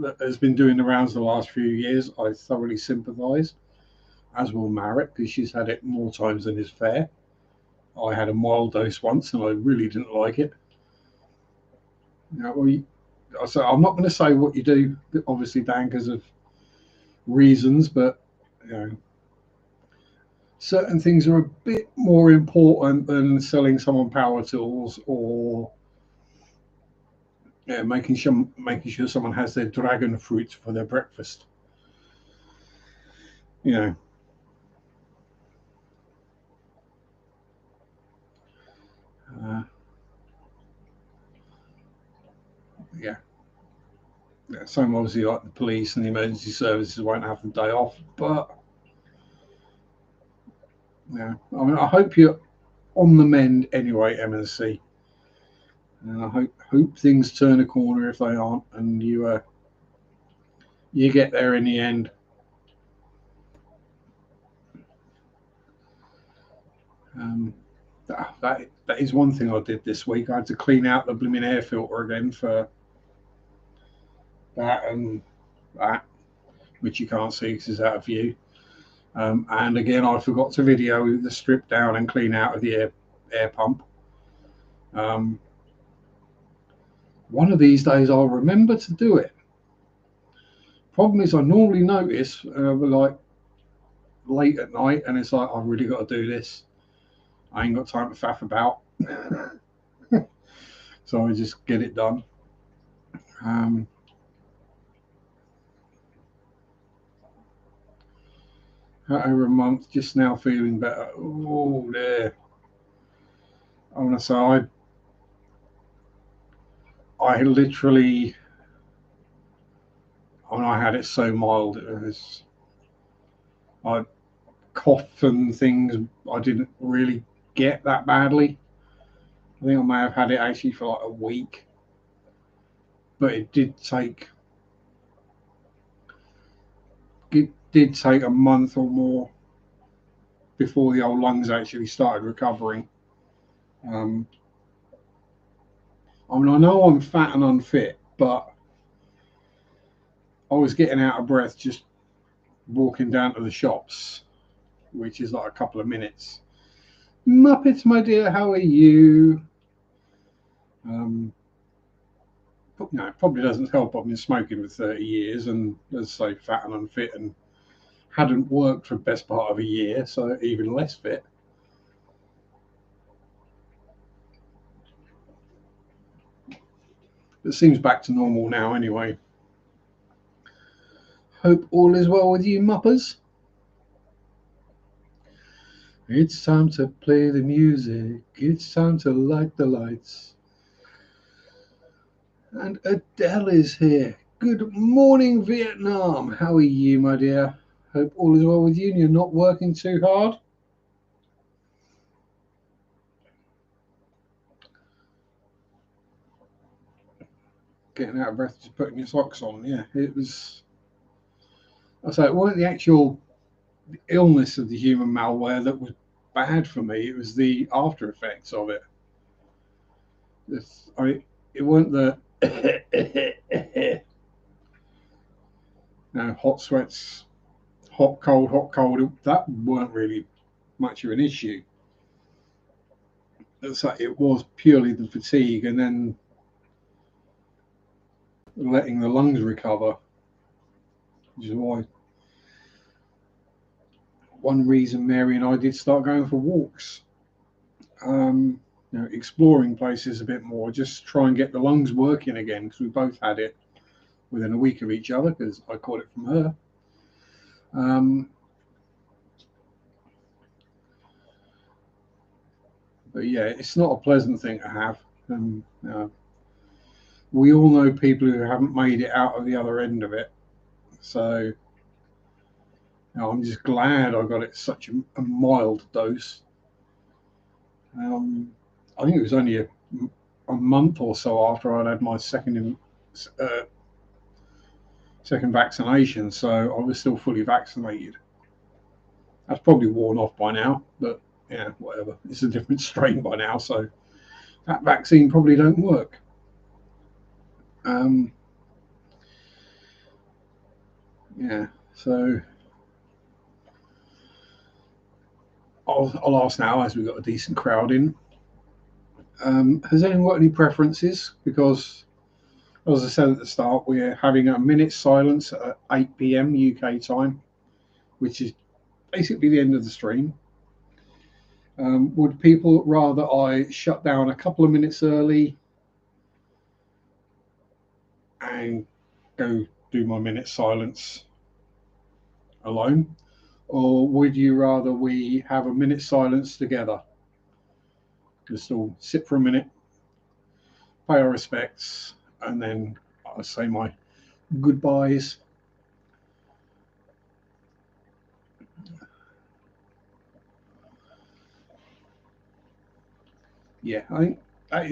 that has been doing the rounds the last few years, I thoroughly sympathise, as will Marek, because she's had it more times than is fair. I had a mild dose once and I really didn't like it. Now, so I'm not going to say what you do, obviously, Dan, because of reasons, but certain things are a bit more important than selling someone power tools or making sure someone has their dragon fruit for their breakfast. Yeah, some obviously like the police and the emergency services won't have the day off, but I mean, I hope you're on the mend anyway, M&C, and I hope things turn a corner if they aren't, and you get there in the end. That is one thing I did this week. I had to clean out the blooming air filter again for that and that, which you can't see because it's out of view. And again, I forgot to video the strip down and clean out of the air pump. One of these days I'll remember to do it. Problem is, I normally notice like late at night, and it's like I've really got to do this. I ain't got time to faff about, so I just get it done. Um, over a month, just now feeling better. Oh, there. I want to say I literally, when I had it so mild, it was I cough and things I didn't really get that badly. I think I may have had it actually for like a week, but it did take a month or more before the old lungs actually started recovering. Um, I mean, I know I'm fat and unfit, but I was getting out of breath just walking down to the shops, which is like a couple of minutes. Muppets, my dear, how are you? Um, it probably doesn't help. I've been smoking for 30 years and, as I say, fat and unfit and hadn't worked for the best part of a year, so even less fit. It seems back to normal now anyway. Hope all is well with you, Muppers. It's time to play the music. It's time to light the lights. And Adele is here. Good morning, Vietnam. How are you, my dear? Hope all is well with you and you're not working too hard. Getting out of breath, just putting your socks on. Yeah, it was. I say it wasn't the actual illness of the human malware that was bad for me. It was the after effects of it. It weren't the hot sweats, hot cold, hot cold. That weren't really much of an issue. So it was purely the fatigue, and then letting the lungs recover, which is why one reason Mary and I did start going for walks, exploring places a bit more, just try and get the lungs working again, because we both had it within a week of each other, because I caught it from her. But yeah, it's not a pleasant thing to have. And we all know people who haven't made it out of the other end of it. So I'm just glad I got it such a mild dose. I think it was only a month or so after I'd had my second vaccination, so I was still fully vaccinated. That's probably worn off by now, but yeah, whatever. It's a different strain by now, so that vaccine probably don't work. Yeah, so I'll ask now, as we've got a decent crowd in. Has anyone got any preferences? Because, as I said at the start, we're having a minute's silence at 8 p.m. UK time, which is basically the end of the stream. Would people rather I shut down a couple of minutes early and go do my minute silence alone? Or would you rather we have a minute silence together? Just all sit for a minute, pay our respects, and then I say my goodbyes. Yeah, I think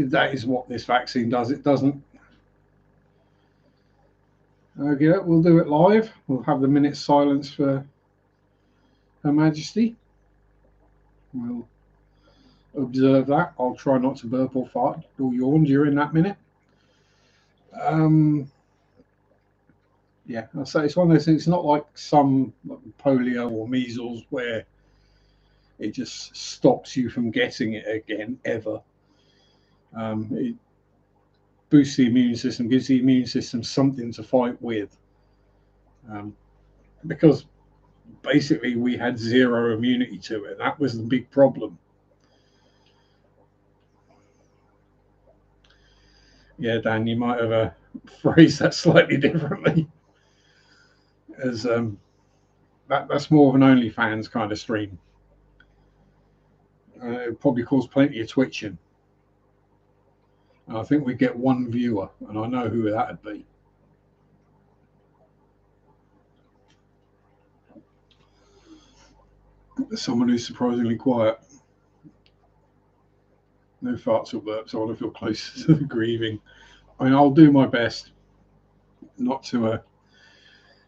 that is what this vaccine does. It doesn't. Okay, we'll do it live. We'll have the minute silence for Her Majesty. We'll observe that. I'll try not to burp or fart or yawn during that minute. Yeah, I'll say it's one of those things. It's not like some polio or measles where it just stops you from getting it again ever. But boosts the immune system, gives the immune system something to fight with. Because basically we had zero immunity to it. That was the big problem. Yeah, Dan, you might have phrased that slightly differently. As that's more of an OnlyFans kind of stream. It probably cause plenty of twitching. And I think we'd get one viewer, and I know who that'd be. Someone who's surprisingly quiet. No farts or burps. I want to feel close to the grieving. I mean, I'll do my best not to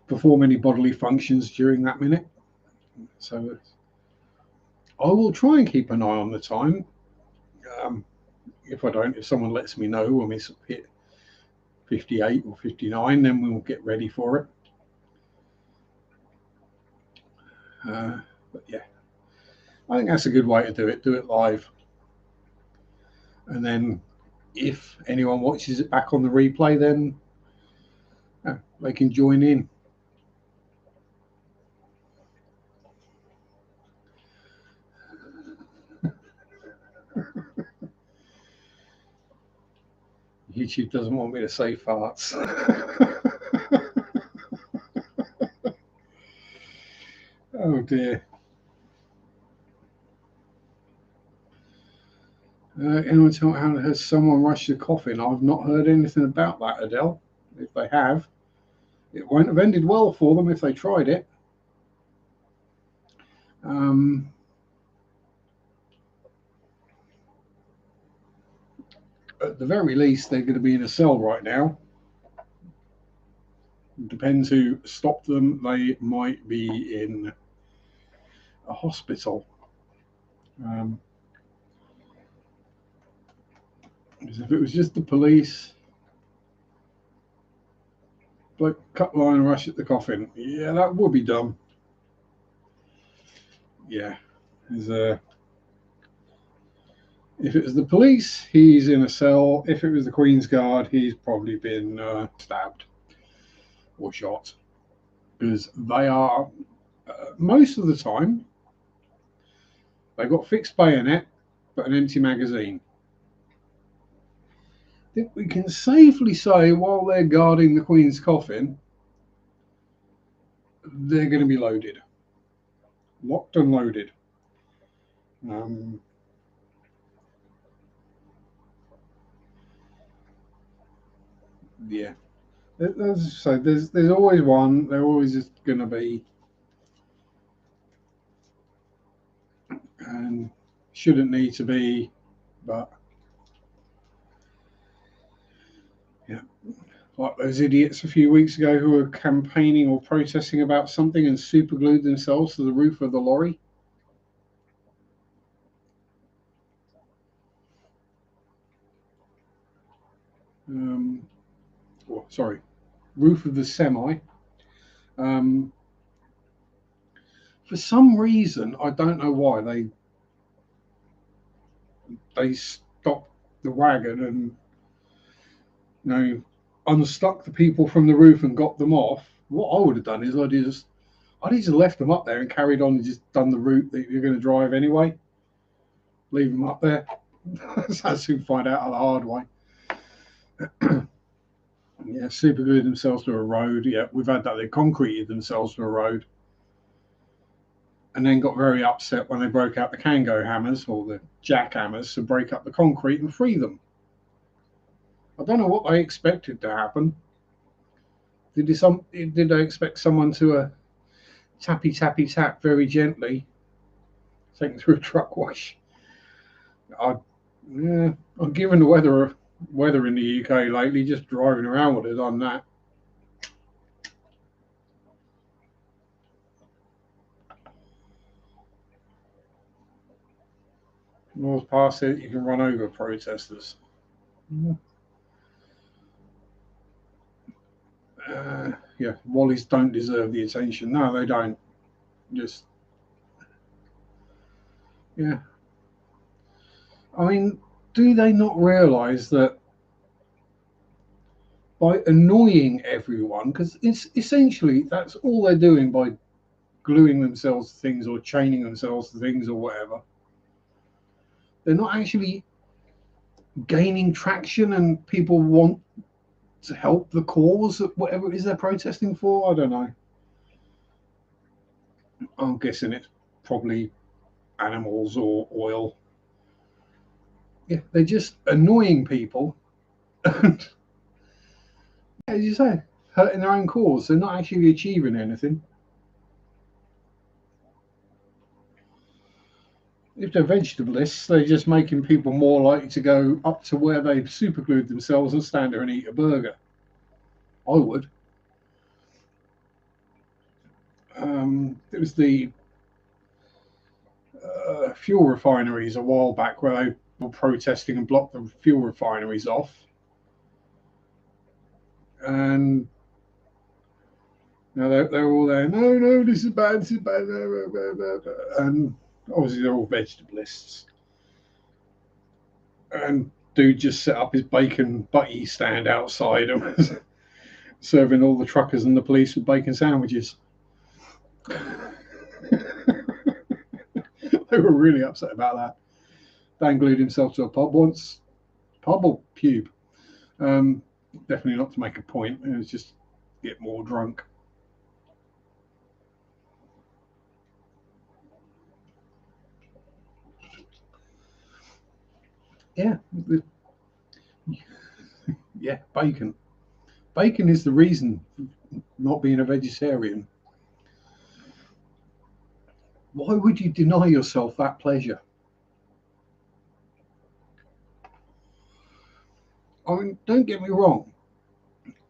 perform any bodily functions during that minute. So I will try and keep an eye on the time. If I don't, if someone lets me know when we hit 58 or 59, then we'll get ready for it. But yeah, I think that's a good way to do it. Do it live. And then if anyone watches it back on the replay, then they can join in. YouTube doesn't want me to say farts. Oh dear. Anyone tell me how has someone rushed the coffin? I've not heard anything about that, Adele. If they have, it won't have ended well for them if they tried it. At the very least, they're going to be in a cell right now. Depends who stopped them. They might be in a hospital. If it was just the police, like cut line rush at the coffin, yeah, that would be dumb. Yeah, if it was the police, he's in a cell. If it was the Queen's Guard, he's probably been stabbed or shot, because they are most of the time they've got fixed bayonet but an empty magazine. I think we can safely say while they're guarding the Queen's coffin, they're going to be loaded, locked and loaded. Yeah, so there's always one. There always is going to be, and shouldn't need to be, but yeah, like those idiots a few weeks ago who were campaigning or protesting about something and superglued themselves to the roof of the lorry. Roof of the semi. For some reason, I don't know why they stopped the wagon and unstuck the people from the roof and got them off. What I would have done is I'd just left them up there and carried on and just done the route that you're going to drive anyway. Leave them up there. So I soon find out the hard way. Yeah, superglued themselves to a road. Yeah, we've had that. They concreted themselves to a road. And then got very upset when they broke out the Kango hammers or the jackhammers to break up the concrete and free them. I don't know what they expected to happen. Did they expect someone to tappy tap very gently, taken through a truck wash? Given the weather in the UK lately, just driving around would have done that. Laws past it, you can run over protesters. Yeah, Wallies don't deserve the attention. No, they don't. Just, yeah. I mean, do they not realise that by annoying everyone, because it's essentially that's all they're doing by gluing themselves to things or chaining themselves to things or whatever. They're not actually gaining traction, and people want to help the cause of whatever it is they're protesting for. I don't know. I'm guessing it's probably animals or oil. Yeah, they're just annoying people and, as you say, hurting their own cause. They're not actually achieving anything. If they're vegetabilists, they're just making people more likely to go up to where they've superglued themselves and stand there and eat a burger. I would. It was the fuel refineries a while back where they were protesting and blocked the fuel refineries off. And they're all there, no, this is bad, and obviously they're all vegetabilists. And dude just set up his bacon butty stand outside and was serving all the truckers and the police with bacon sandwiches. They were really upset about that. Dan glued himself to a pub once. Pub or pube? Definitely not to make a point. It was just get more drunk. Yeah. Yeah, bacon. Bacon is the reason not being a vegetarian. Why would you deny yourself that pleasure? I mean, don't get me wrong.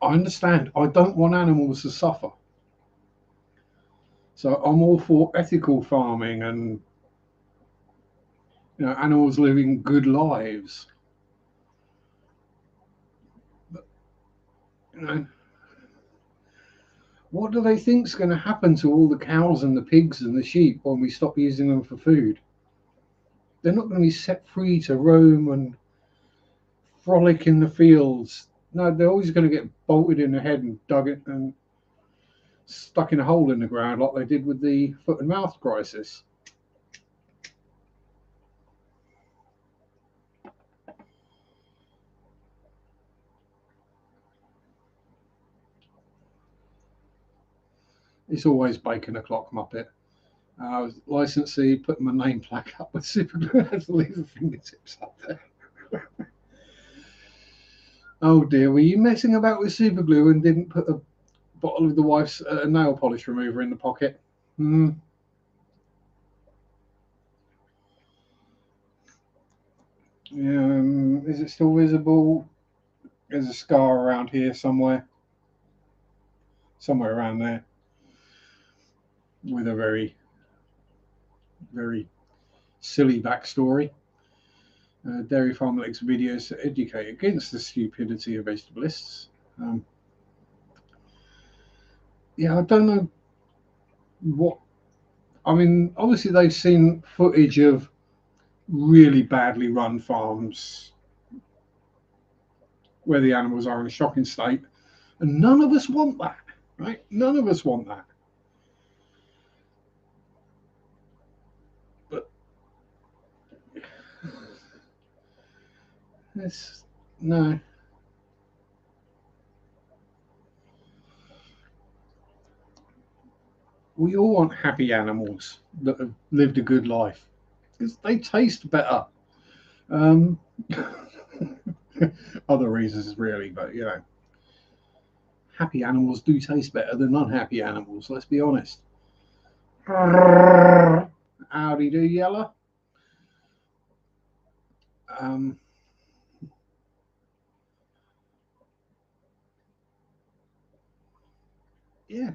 I understand. I don't want animals to suffer. So I'm all for ethical farming and animals living good lives. But you know, what do they think's going to happen to all the cows and the pigs and the sheep when we stop using them for food? They're not going to be set free to roam and frolic in the fields. No, they're always going to get bolted in the head and dug it and stuck in a hole in the ground like they did with the foot and mouth crisis. It's always bacon o'clock Muppet. I was licensee, putting my name plaque up with super glue. I had to leave the fingertips up there. Oh dear, were you messing about with super glue and didn't put a bottle of the wife's nail polish remover in the pocket? Is it still visible? There's a scar around here somewhere around there, with a very, very silly backstory. Dairy Farm makes videos to educate against the stupidity of vegetabilists. I don't know what. I mean, obviously they've seen footage of really badly run farms where the animals are in a shocking state, and none of us want that, right? None of us want that. But it's no. We all want happy animals that have lived a good life because they taste better. Um, Other reasons, really, but happy animals do taste better than unhappy animals. Let's be honest. Howdy do, Yella. Um, yeah,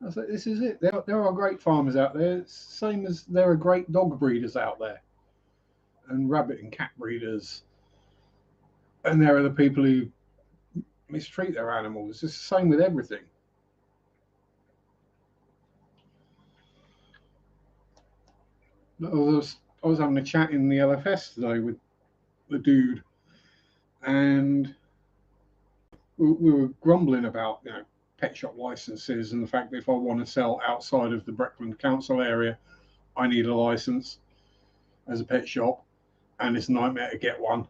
I was like, this is it. There are great farmers out there. It's same as there are great dog breeders out there, and rabbit and cat breeders, and there are the people who mistreat their animals. It's the same with everything. I was having a chat in the LFS today with the dude, and we were grumbling about, pet shop licenses and the fact that if I want to sell outside of the Breckland Council area, I need a license as a pet shop, and it's a nightmare to get one.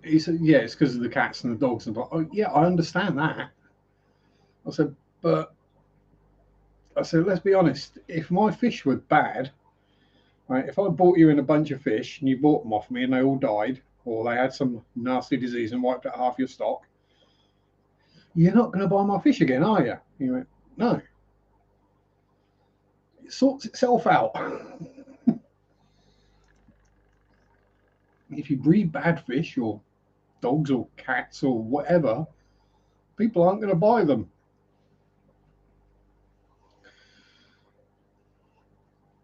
He said, yeah, it's because of the cats and the dogs. And oh, yeah, I understand that. I said, but let's be honest. If my fish were bad, right, if I bought you in a bunch of fish and you bought them off me and they all died, or they had some nasty disease and wiped out half your stock, you're not going to buy my fish again, are you? He went, no. It sorts itself out. If you breed bad fish or dogs or cats or whatever, people aren't going to buy them.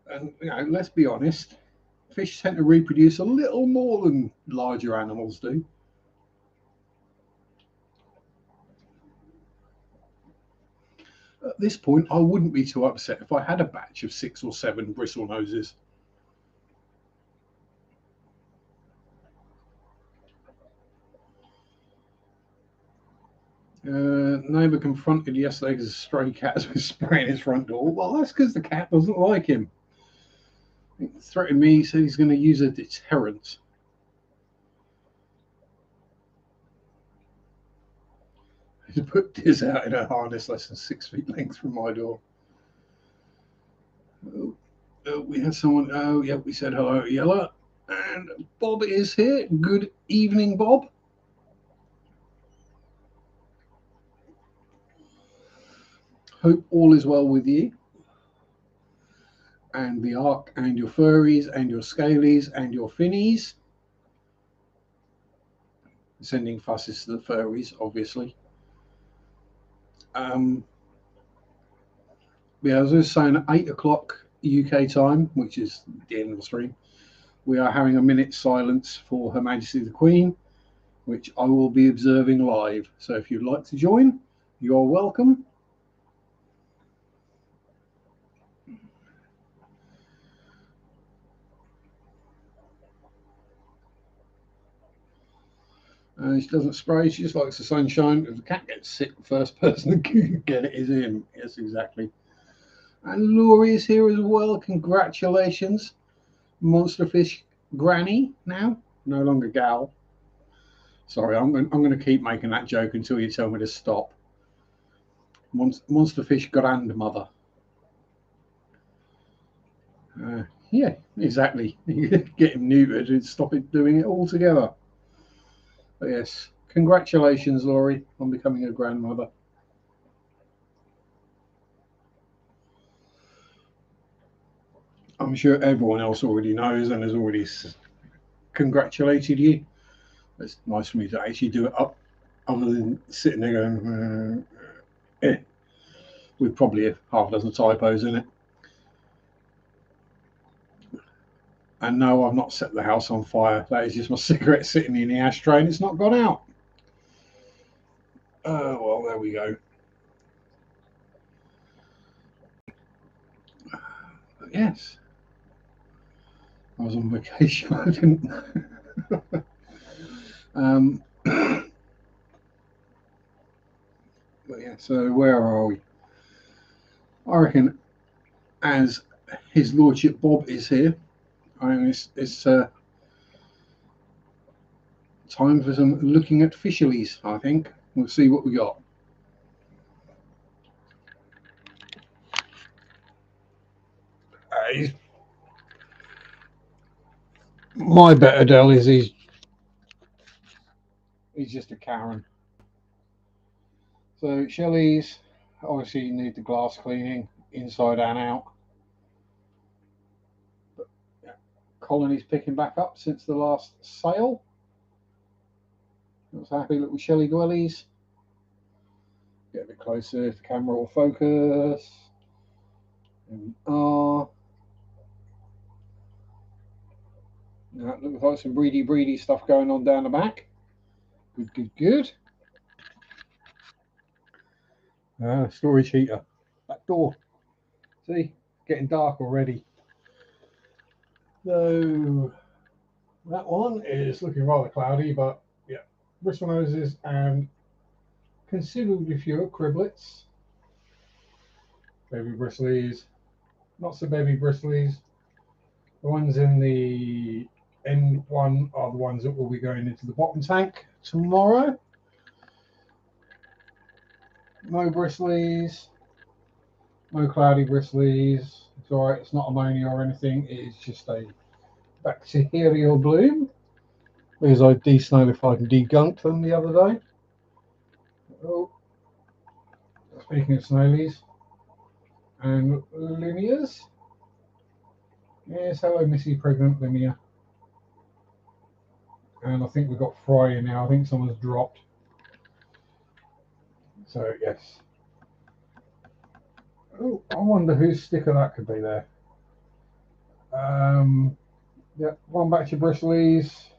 And let's be honest, fish tend to reproduce a little more than larger animals do. At this point, I wouldn't be too upset if I had a batch of 6 or 7 bristle noses. Neighbour confronted yesterday because a stray cat was spraying his front door. Well, that's because the cat doesn't like him. He threatened me. He said he's going to use a deterrent. He put Diz out in a harness less than 6 feet length from my door. We had someone. Oh, yeah, we said hello, Yella. And Bob is here. Good evening, Bob. Hope all is well with you. And the Ark, and your furries, and your scalies, and your finnies. Sending fusses to the furries, obviously. Yeah, as I was saying, at 8 o'clock UK time, which is the end of the stream, we are having a minute's silence for Her Majesty the Queen, which I will be observing live. So if you'd like to join, you're welcome. She doesn't spray, she just likes the sunshine. If the cat gets sick, the first person that can get it is him. Yes, exactly. And Laurie is here as well. Congratulations. Monster Fish Granny now, no longer gal. Sorry, I'm going to keep making that joke until you tell me to stop. Monster Fish Grandmother. Yeah, exactly. Get him neutered and stop it doing it altogether. But yes, congratulations, Laurie, on becoming a grandmother. I'm sure everyone else already knows and has already congratulated you. It's nice for me to actually do it up, other than sitting there going, with probably a half dozen typos in it. And no, I've not set the house on fire. That is just my cigarette sitting in the ashtray and it's not gone out. Well, there we go. But yes, I was on vacation. I didn't. But yeah, so where are we? I reckon as His Lordship Bob is here, it's time for some looking at fisheries, I think. We'll see what we got. My better Dell is he's just a Karen. So Shelley's, obviously you need the glass cleaning inside and out. But yeah, colony's picking back up since the last sale. Looks happy little Shelley dwellies. Get a bit closer if the camera will focus. There we are. That looks like some breedy stuff going on down the back. Good. Storage heater. Back door. See, getting dark already. So That one is looking rather cloudy, but yeah, bristle noses and considerably fewer criblets. Baby bristlies, not so baby bristlies. The ones in the end one are the ones that will be going into the bottom tank tomorrow. No bristlies, no cloudy bristlies. It's all right. It's not ammonia or anything. It is just a bacterial bloom, because I desnowlified and degunked them the other day. Oh, speaking of snowlies and limias, yes, hello, Missy Pregnant Limia. And I think we've got Fry in now. I think someone's dropped. So, yes. Oh, I wonder whose sticker that could be there. Yeah, one batch of bristlies.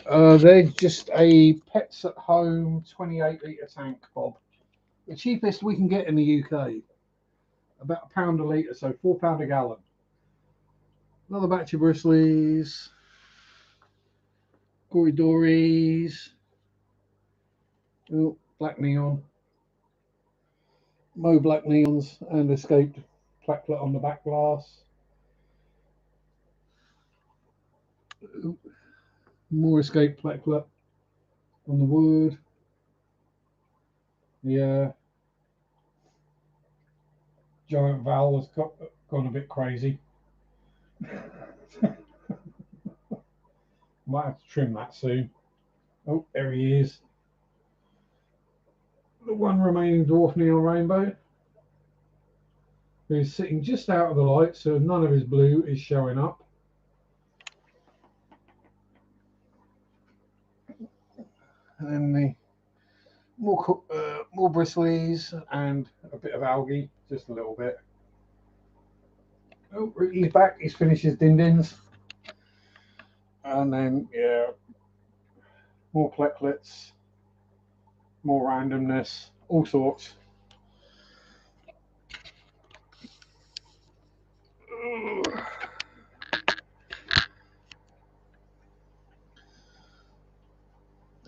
They're just a Pets at Home 28-litre tank, Bob. The cheapest we can get in the UK. About £1 a litre, so £4 a gallon. Another batch of bristlies. Corridories. Oh, black neon. Mo black neons and escaped plaquelet on the back glass. Ooh, more escaped plaquelet on the wood. Yeah. Giant Val has gone a bit crazy. Might have to trim that soon. Oh, there he is. The one remaining dwarf neon rainbow, who's sitting just out of the light, so none of his blue is showing up. And then the more bristlies and a bit of algae, just a little bit. Oh, he's back. He's finished his din-dins. And then, yeah, more pleklets, more randomness, all sorts.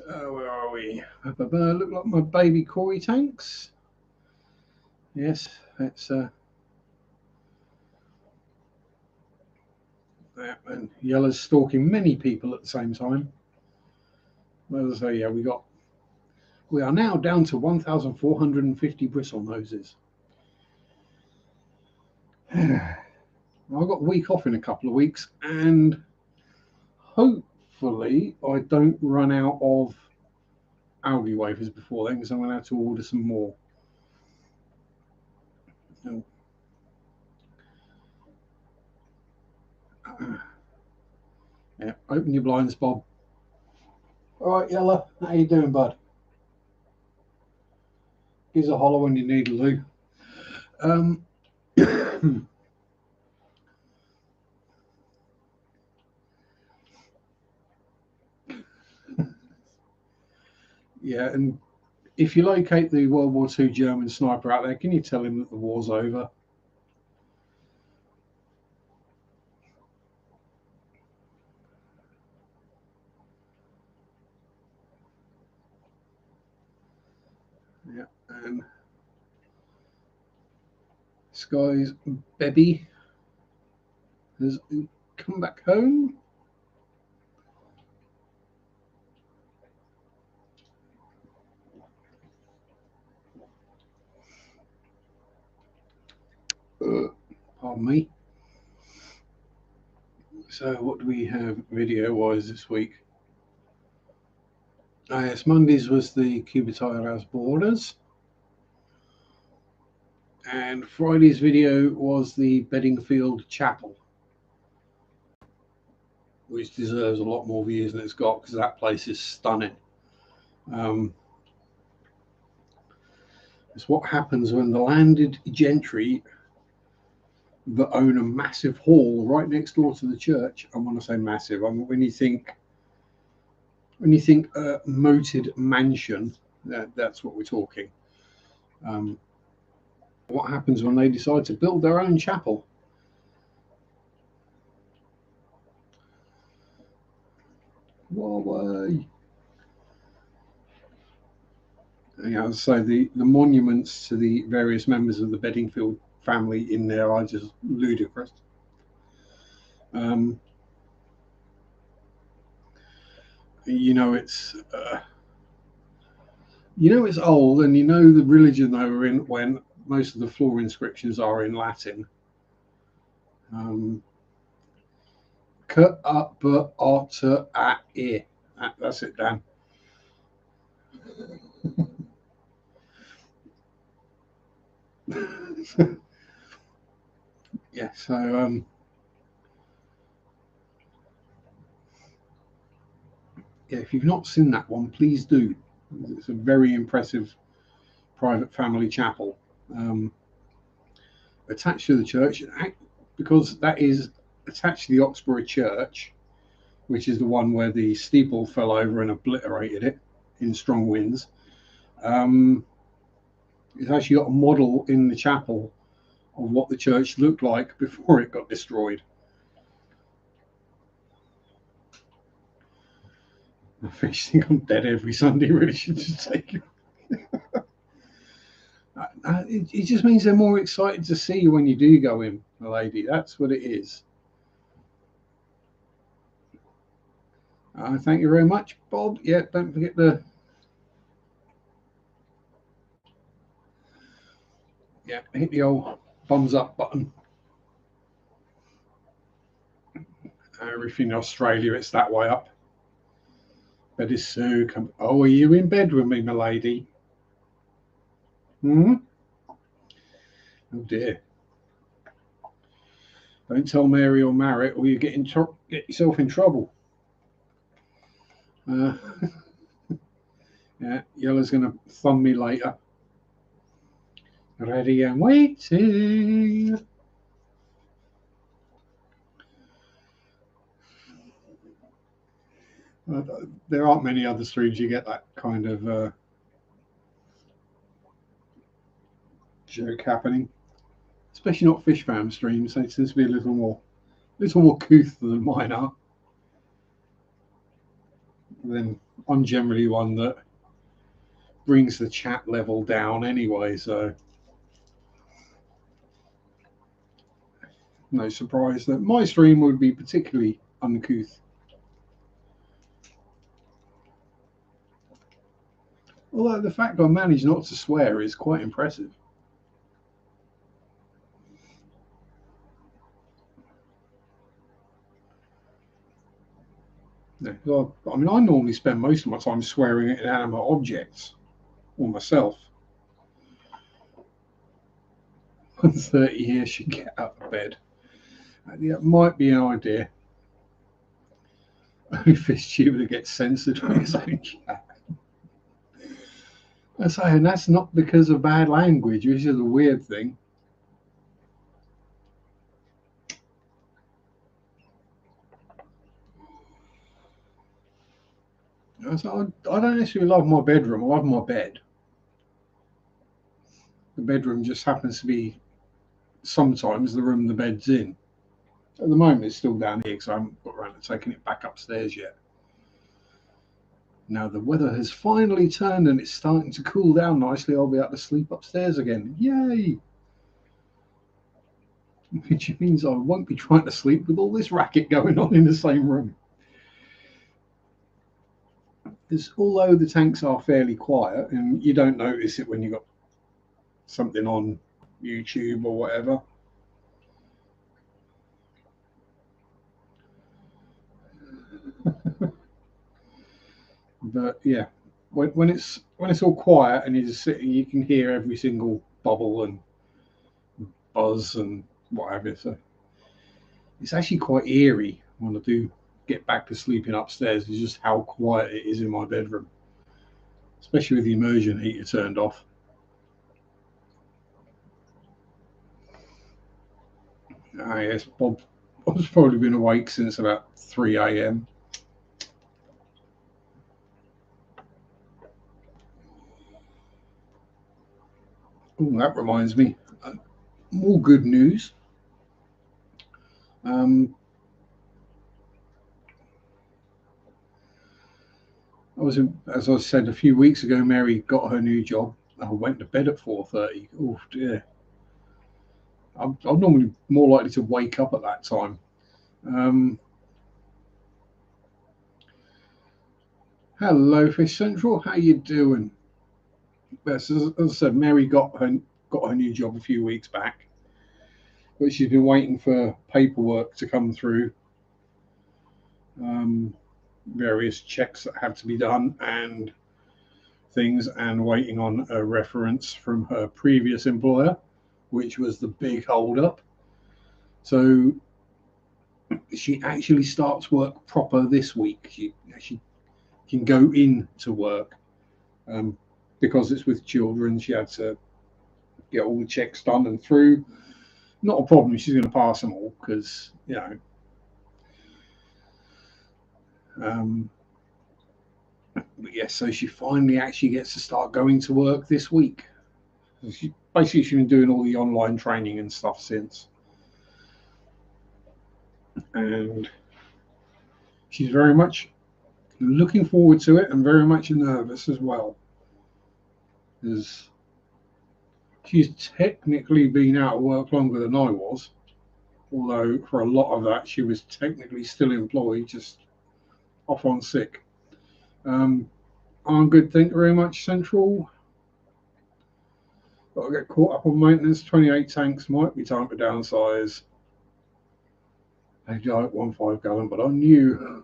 Where are we? Look like my baby koi tanks. Yes, it's and yellow's stalking many people at the same time. As I say, yeah, we are now down to 1,450 bristle noses. I've got a week off in a couple of weeks, and hopefully I don't run out of algae wafers before then, because I'm going to have to order some more. Yeah, open your blinds, Bob. All right, Yellow, how you doing, bud? Give us a holler when you need a loo. Yeah, and if you locate the World War II German sniper out there, can you tell him that the war's over? Yeah, and Sky's baby has come back home. Pardon me. So, what do we have video-wise this week? Yes, Mondays was the Cubital House Borders, and Friday's video was the Beddingfield Chapel, which deserves a lot more views than it's got because that place is stunning. It's what happens when the landed gentry that own a massive hall right next door to the church. I want to say massive. I mean, when you think a moated mansion, that's what we're talking. What happens when they decide to build their own chapel? Why? Yeah, so the monuments to the various members of the Bedingfield family in there are just ludicrous. Um, you know it's old, and you know the religion they were in when most of the floor inscriptions are in Latin. Um, Cut up otter at ear. That's it, Dan. Yeah. So yeah, if you've not seen that one, please do. It's a very impressive private family chapel attached to the church, because that is attached to the Oxborough Church, which is the one where the steeple fell over and obliterated it in strong winds. It's actually got a model in the chapel of what the church looked like before it got destroyed. I think I'm dead every Sunday. Really should just take it. It just means they're more excited to see you when you do go in, my lady. That's what it is. Thank you very much, Bob. Yeah, don't forget the hit the old thumbs up button. If in Australia, it's that way up. Betty Sue, come. Oh, are you in bed with me, my lady? Hmm. Oh dear. Don't tell Mary or Marriott, or you get yourself in trouble. Uh, yeah, Yella's going to thumb me later. Ready and waiting. There aren't many other streams you get that kind of joke happening, especially not fish fam streams. They tend to be a little more couth than mine are. And then I'm generally one that brings the chat level down anyway, so no surprise that my stream would be particularly uncouth. Although the fact I manage not to swear is quite impressive. Yeah, I mean, I normally spend most of my time swearing at inanimate objects or myself. I'm 30 here should get out of bed. Yeah, it might be an idea. Only fish tuber gets censored when it's own chat. I say, and that's not because of bad language, which is a weird thing. I don't necessarily love my bedroom. I love my bed. The bedroom just happens to be sometimes the room the bed's in. At the moment, it's still down here because I haven't got around to taking it back upstairs yet. Now the weather has finally turned and it's starting to cool down nicely. I'll be able to sleep upstairs again. Yay! Which means I won't be trying to sleep with all this racket going on in the same room. Because although the tanks are fairly quiet and you don't notice it when you've got something on YouTube or whatever, but yeah, when it's all quiet and you're just sitting, you can hear every single bubble and buzz and whatever. So it's actually quite eerie when I do get back to sleeping upstairs. It's just how quiet it is in my bedroom, especially with the immersion heater turned off. Yes, Bob's probably been awake since about 3 a.m. Oh, that reminds me. More good news. Um, As I said a few weeks ago, Mary got her new job. I went to bed at 4:30. Oh dear. I'm normally more likely to wake up at that time. Um, Hello, Fish Central. How you doing? Yes, as I said, Mary got her new job a few weeks back, but she's been waiting for paperwork to come through, um, various checks that have to be done and things, and waiting on a reference from her previous employer, which was the big hold up. So she actually starts work proper this week. She can go in to work, um, because it's with children. She had to get all the checks done and through. Not a problem. She's going to pass them all because Um, but yes, so she finally actually gets to start going to work this week. She's been doing all the online training and stuff since, and she's very much looking forward to it and very much nervous as well, because she's technically been out of work longer than I was, although for a lot of that she was technically still employed, just off on sick. I'm good, thank you very much, Central. Got to get caught up on maintenance. 28 tanks might be time to downsize. They like 1 5 gallon, but I knew.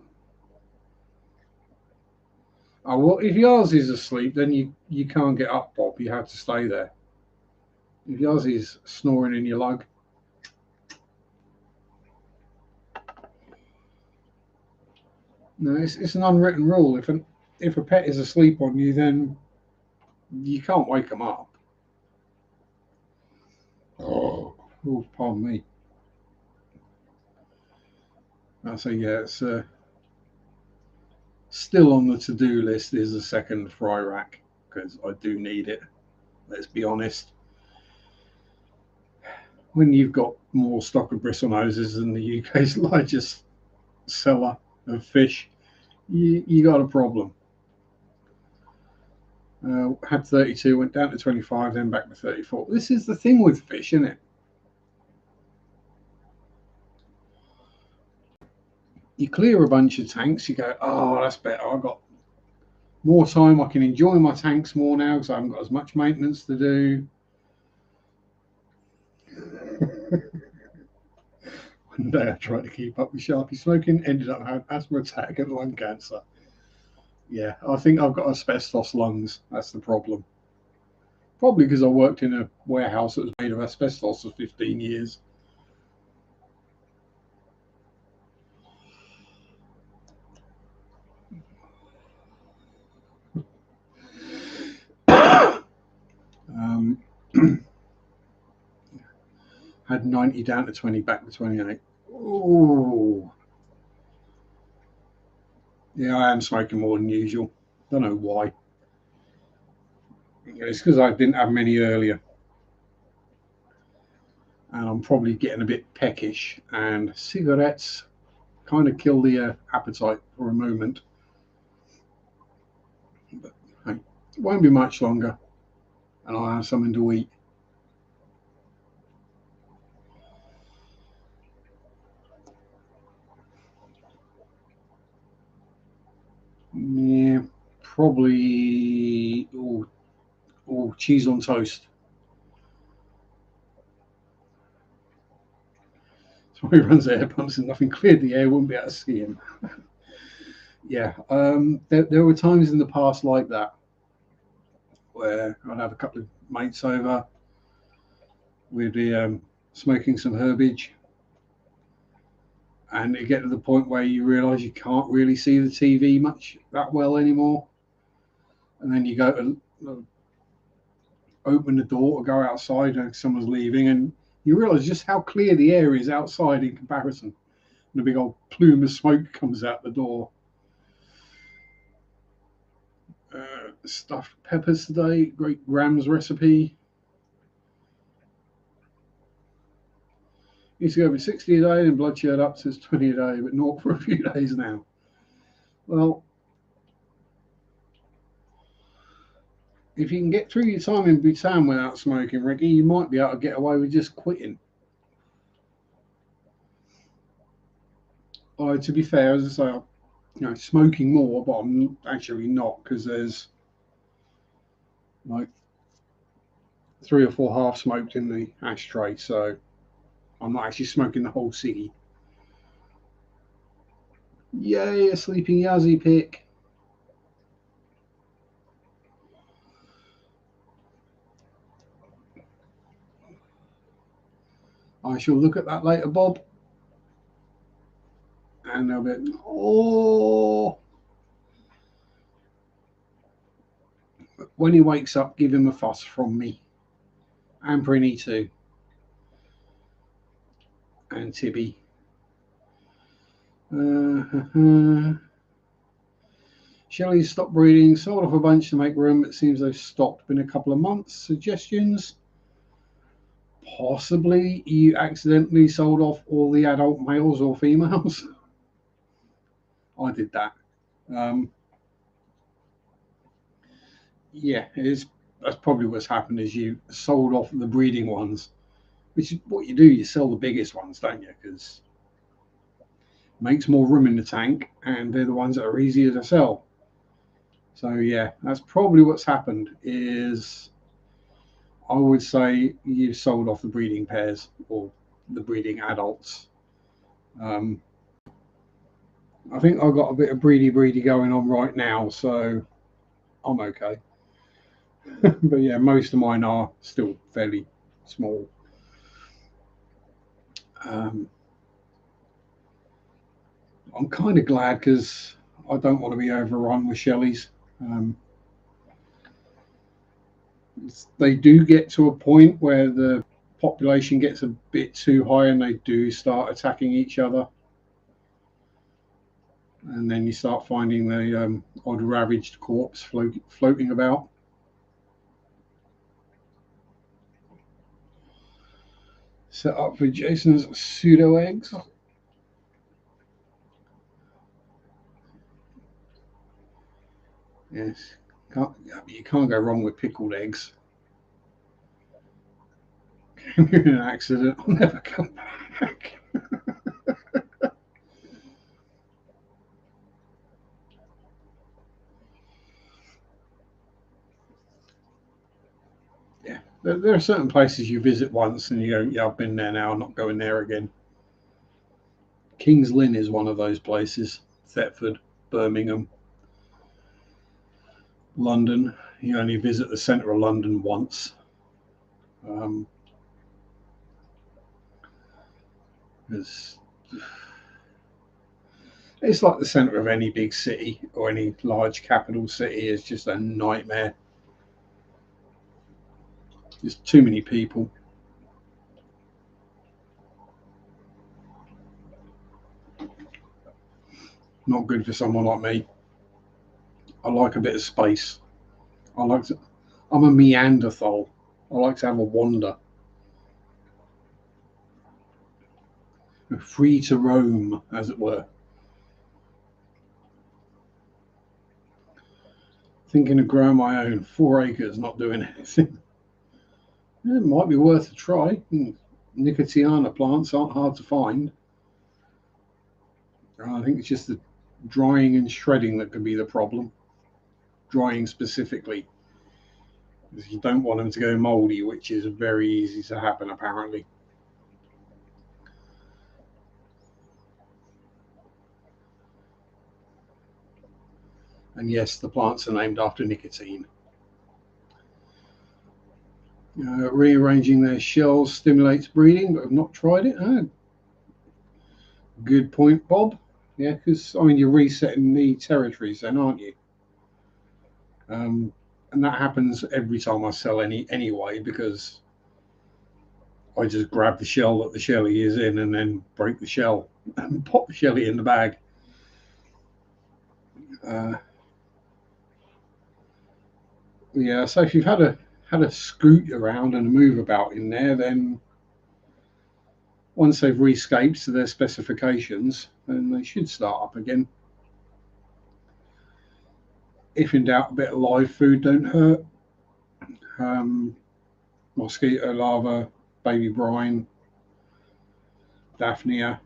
Oh, well, if yours is asleep, then you can't get up, Bob. You have to stay there. If yours is snoring in your lug. No, it's an unwritten rule. If a pet is asleep on you, then you can't wake them up. Oh, pardon me. I say, yeah, it's still on the to-do list is a second fry rack because I do need it. Let's be honest. When you've got more stock of bristlenoses than the UK's largest seller of fish, you got a problem. Had 32, went down to 25, then back to 34. This is the thing with fish, isn't it? You clear a bunch of tanks, you go, oh, that's better. I've got more time. I can enjoy my tanks more now because I haven't got as much maintenance to do. One day I tried to keep up with Sharpe smoking, ended up having asthma attack and lung cancer. Yeah, I think I've got asbestos lungs. That's the problem. Probably because I worked in a warehouse that was made of asbestos for 15 years. Um, had 90 down to 20, back to 28. Oh, yeah, I am smoking more than usual. Don't know why. It's because I didn't have many earlier. And I'm probably getting a bit peckish. And cigarettes kind of kill the appetite for a moment. But hey, it won't be much longer. And I'll have something to eat. Yeah, probably cheese on toast. So he runs air pumps and nothing cleared the air, wouldn't be able to see him. Yeah, there were times in the past like that where I'd have a couple of mates over, we'd be smoking some herbage, and it get to the point where you realise you can't really see the TV much that well anymore, and then you go to open the door or go outside and someone's leaving, and you realise just how clear the air is outside in comparison. And a big old plume of smoke comes out the door. Stuffed peppers today, great Graham's recipe. Used to go with 60 a day, and blood sugar up to 20 a day, but not for a few days now. Well, if you can get through your time in Bhutan without smoking, Ricky, you might be able to get away with just quitting. To be fair, as I say, smoking more, but I'm actually not, because there's like 3 or 4 half smoked in the ashtray, so I'm not actually smoking the whole ciggy. Yay, a sleeping Yazzie pick. I shall look at that later, Bob. And they'll be, oh. When he wakes up, give him a fuss from me. And Prinny too. And Tibby. Shelley's stopped breeding, sold off a bunch to make room. It seems they've stopped in a couple of months. Suggestions? Possibly you accidentally sold off all the adult males or females. I did that. Yeah, that's probably what's happened. Is you sold off the breeding ones, which is what you do. You sell the biggest ones, don't you? Because it makes more room in the tank, and they're the ones that are easier to sell. So yeah, that's probably what's happened. Is I would say you sold off the breeding pairs or the breeding adults. I think I've got a bit of breedy going on right now, so I'm okay. But yeah, most of mine are still fairly small. I'm kind of glad because I don't want to be overrun with Shelleys. They do get to a point where the population gets a bit too high and they do start attacking each other. And then you start finding the odd ravaged corpse floating about. Set up for Jason's pseudo eggs. Yes, you can't go wrong with pickled eggs. In an accident, I'll never come back. Yeah, there are certain places you visit once and you go, yeah, I've been there now, I'm not going there again. King's Lynn is one of those places. Thetford, Birmingham, London. You only visit the centre of London once. It's like the centre of any big city or any large capital city is just a nightmare. There's too many people. Not good for someone like me. I like a bit of space. I'm a Neanderthal. I like to have a wander. Free to roam, as it were. Thinking of growing my own 4 acres, not doing anything. It might be worth a try. Nicotiana plants aren't hard to find. I think it's just the drying and shredding that could be the problem. Drying specifically. Because you don't want them to go mouldy, which is very easy to happen, apparently. And yes, the plants are named after nicotine. Rearranging their shells stimulates breeding, but I've not tried it. Good point, Bob. Yeah, because you're resetting the territories, then, aren't you? And that happens every time I sell anyway, because I just grab the shell that the shelly is in and then break the shell and pop the shelly in the bag. Yeah, so if you've had a scoot around and a move about in there, then once they've rescaped to their specifications, then they should start up again. If in doubt, a bit of live food don't hurt. mosquito larva, baby brine, daphnia,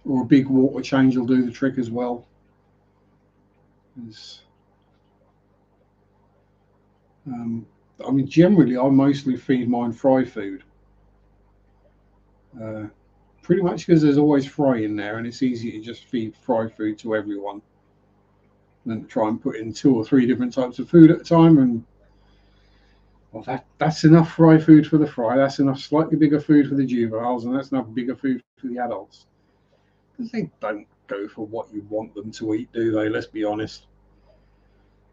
or a big water change will do the trick as well. I mean, generally, I mostly feed mine fry food. Pretty much because there's always fry in there, and it's easy to just feed fry food to everyone than to try and put in 2 or 3 different types of food at a time. And well, that's enough fry food for the fry. That's enough slightly bigger food for the juveniles, and that's enough bigger food for the adults. Because they don't go for what you want them to eat, do they? Let's be honest.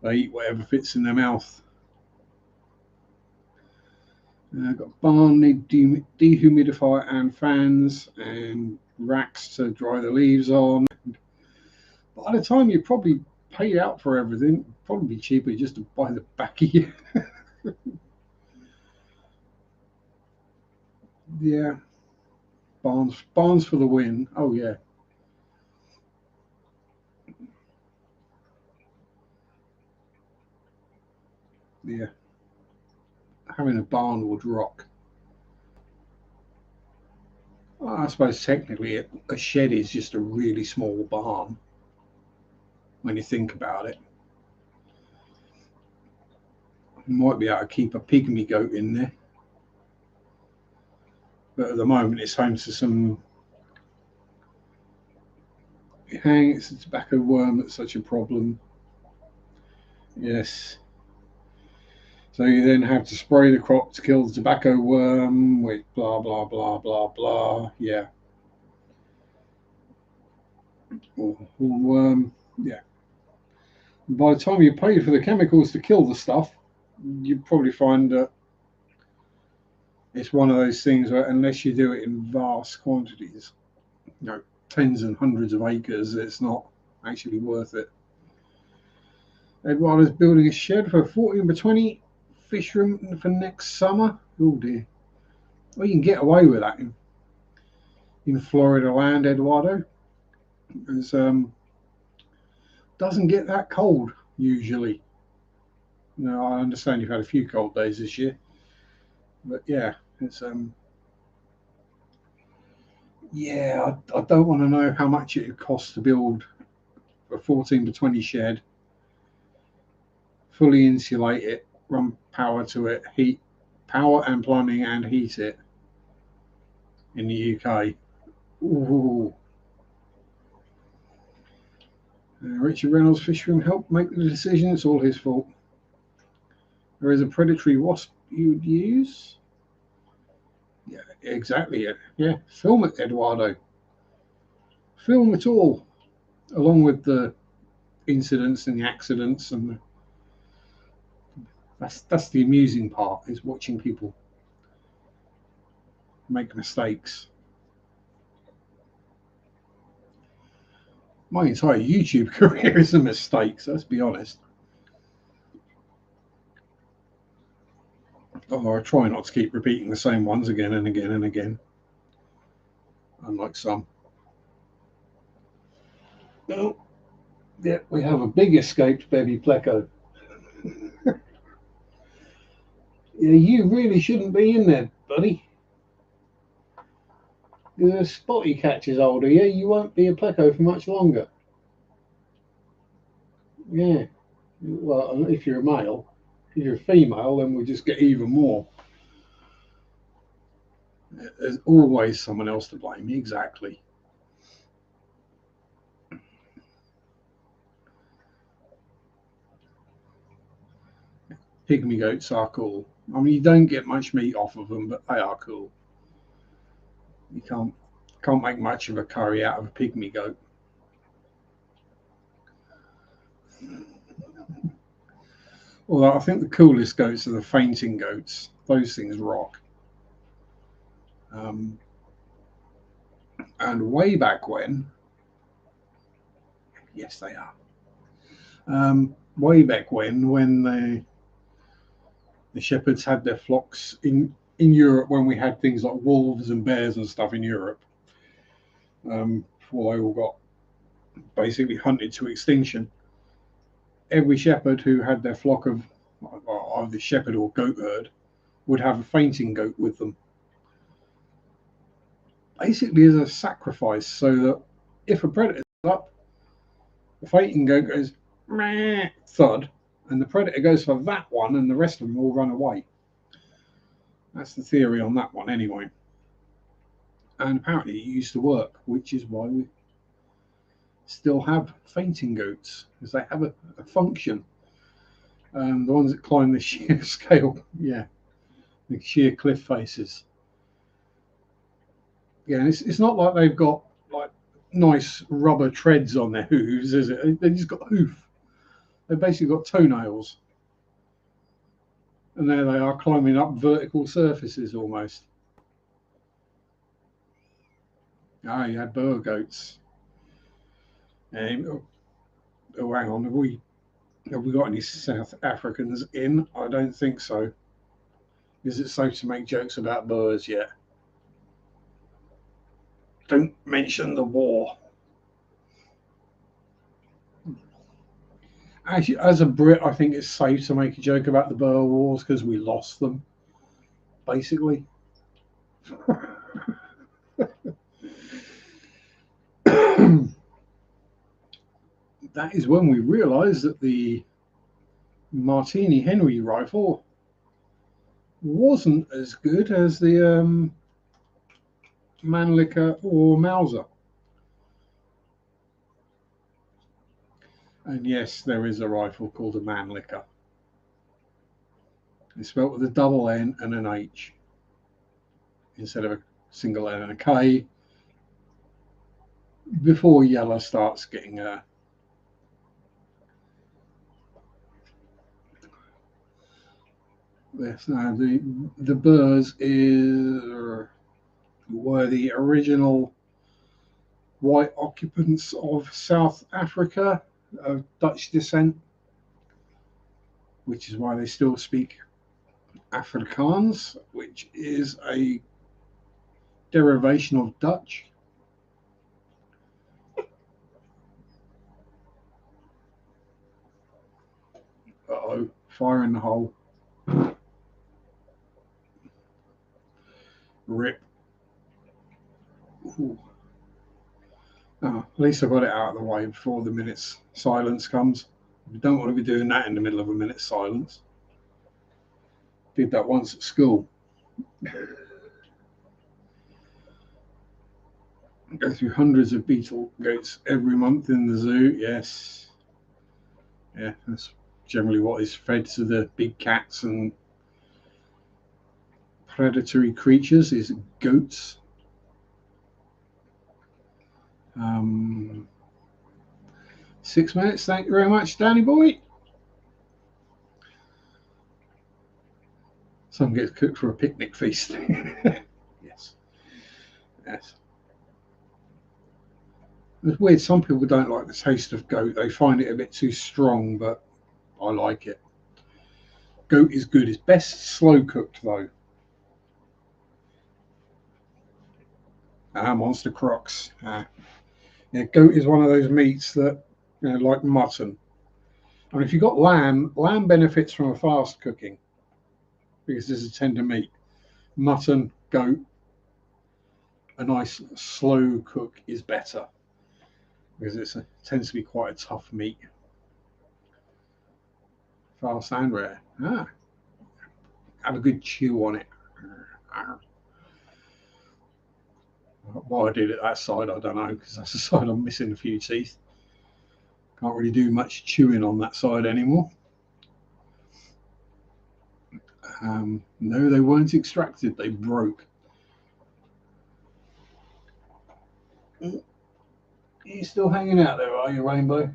They eat whatever fits in their mouth. I've got barn, need dehumidifier and fans and racks to dry the leaves on. By the time you probably pay out for everything, it'd probably be cheaper just to buy the backy. Yeah, barns for the win. Oh yeah. Yeah, having a barn would rock. Well, I suppose technically a shed is just a really small barn when you think about it. You might be able to keep a pygmy goat in there, but at the moment it's home to some. It's a tobacco worm that's such a problem. Yes. So you then have to spray the crop to kill the tobacco worm, with blah blah blah blah blah. Yeah. Or worm. Yeah. By the time you pay for the chemicals to kill the stuff, you probably find that it's one of those things where unless you do it in vast quantities, tens and hundreds of acres, it's not actually worth it. Eduardo's building a shed for 14 by 20 fish room for next summer. Oh dear. Well, you can get away with that in Florida land, Eduardo. It doesn't get that cold usually. I understand you've had a few cold days this year, but yeah, it's yeah, I don't want to know how much it costs to build a 14 by 20 shed, fully insulate it, run power to it, heat, power and plumbing, and heat it in the UK. Ooh. Richard Reynolds' fish room helped make the decision. It's all his fault. There is a predatory wasp you would use. Yeah, exactly. Yeah, film it, Eduardo. Film it all, along with the incidents and the accidents, and that's the amusing part, is watching people make mistakes. My entire YouTube career is a mistake, so let's be honest. Although I try not to keep repeating the same ones again and again and again, unlike some. No, yeah, we have a big escaped baby pleco. Yeah, you really shouldn't be in there, buddy. The spotty catches older, yeah, you won't be a pleco for much longer. Yeah. Well, if you're a male. If you're a female, then we just get even more. There's always someone else to blame. Exactly. Pygmy goats are cool. I mean, you don't get much meat off of them, but they are cool. You can't make much of a curry out of a pygmy goat. Although I think the coolest goats are the fainting goats. Those things rock. And way back when, yes, they are. Way back when the shepherds had their flocks in Europe, when we had things like wolves and bears and stuff in Europe, before they all got basically hunted to extinction. every shepherd who had their flock of either shepherd or goat herd would have a fainting goat with them, basically as a sacrifice, so that if a predator's up, the fainting goat goes meh, thud, and the predator goes for that one, and the rest of them all run away. That's the theory on that one, anyway. And apparently, it used to work, which is why we still have fainting goats, because they have a function. The ones that climb the sheer scale, yeah, the sheer cliff faces. Yeah, and it's not like they've got like nice rubber treads on their hooves, is it? They just got hoof. They've basically got toenails. And there they are climbing up vertical surfaces almost. Ah, you had Boer goats. Oh, hang on. Have we got any South Africans in? I don't think so. Is it safe to make jokes about Boers yet? Don't mention the war. Actually, as a Brit, I think it's safe to make a joke about the Boer Wars because we lost them, basically. That is when we realised that the Martini Henry rifle wasn't as good as the Mannlicher or Mauser. And yes, there is a rifle called a Mannlicher. It's spelled with a double N and an H instead of a single N and a K. Before yellow starts getting yes, now the Boers were the original white occupants of South Africa of Dutch descent, which is why they still speak Afrikaans, which is a derivation of Dutch. Uh-oh, fire in the hole. Rip. Ooh. Oh, at least I got it out of the way before the minute's silence comes. We don't want to be doing that in the middle of a minute's silence. Did that once at school. Go through hundreds of beetle goats every month in the zoo. Yes. Yeah, that's generally what is fed to the big cats and predatory creatures is goats. 6 minutes. Thank you very much, Danny boy. Some gets cooked for a picnic feast. Yes. Yes. It's weird. Some people don't like the taste of goat. They find it a bit too strong, but I like it. Goat is good. It's best slow cooked though. Monster Crocs. Yeah, goat is one of those meats that, like mutton. And if you've got lamb benefits from a fast cooking because it's a tender meat. Mutton, goat, a nice slow cook is better because it tends to be quite a tough meat. Fast and rare. Have a good chew on it. Why I did it that side, I don't know, because that's the side I'm missing a few teeth. Can't really do much chewing on that side anymore. No, they weren't extracted, they broke. Are you still hanging out there, are you, Rainbow?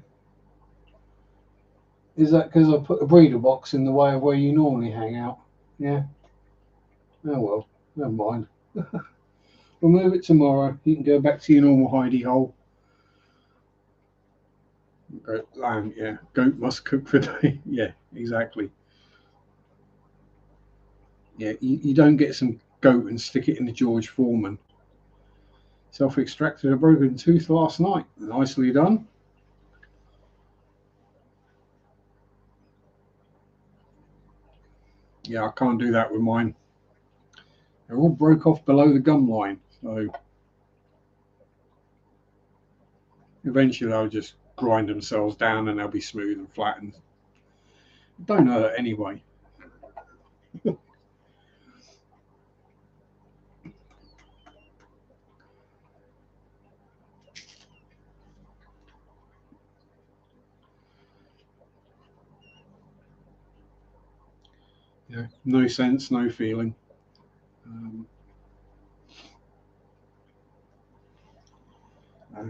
Is that because I put a breeder box in the way of where you normally hang out? Yeah. Oh well, never mind. We'll move it tomorrow. You can go back to your normal hidey hole. Lamb, yeah. Goat must cook for day. Yeah, exactly. Yeah, you don't get some goat and stick it in the George Foreman. Self-extracted a broken tooth last night. Nicely done. Yeah, I can't do that with mine. They're all broke off below the gum line, so eventually they'll just grind themselves down and they'll be smooth and flattened. Don't hurt anyway. Yeah, no sense, no feeling. Um, uh,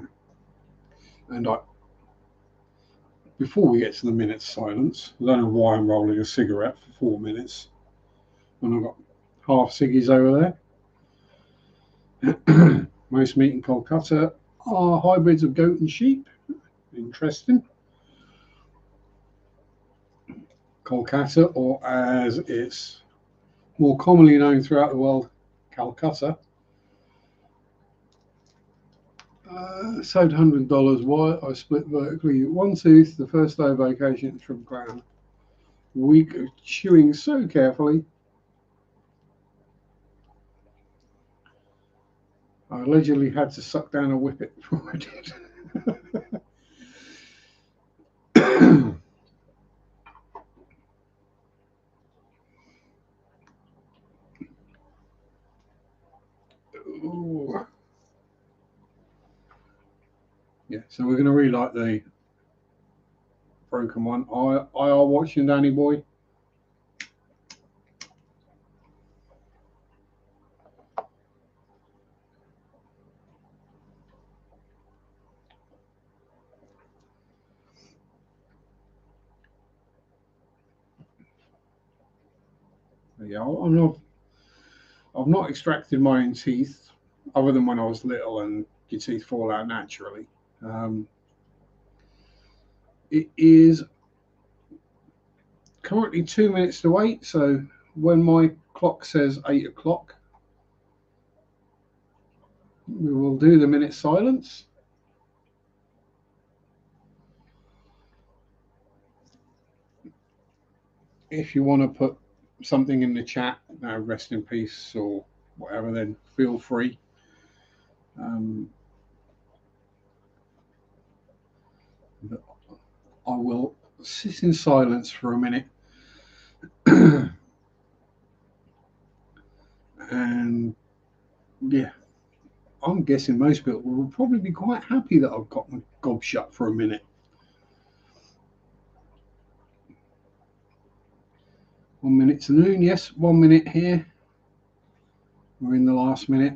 and before we get to the minute silence, I don't know why I'm rolling a cigarette for 4 minutes when I've got half ciggies over there. Most meat in Kolkata are hybrids of goat and sheep. Interesting. Kolkata, or as it's more commonly known throughout the world, Calcutta. Saved $100. Why? I split vertically one tooth the first day of vacation from ground. Week of chewing so carefully. I allegedly had to suck down a whippet before I did. Ooh. Yeah, so we're going to relight the broken one. I are watching Danny Boy. Yeah, I've not extracted my own teeth, other than when I was little and your teeth fall out naturally. Um, it is currently 2 minutes to wait, so when my clock says 8 o'clock, we will do the minute silence. If you want to put something in the chat, rest in peace or whatever, then feel free. But I will sit in silence for a minute. And yeah, I'm guessing most people will probably be quite happy that I've got my gob shut for a minute. 1 minute to noon, yes, 1 minute here. We're in the last minute.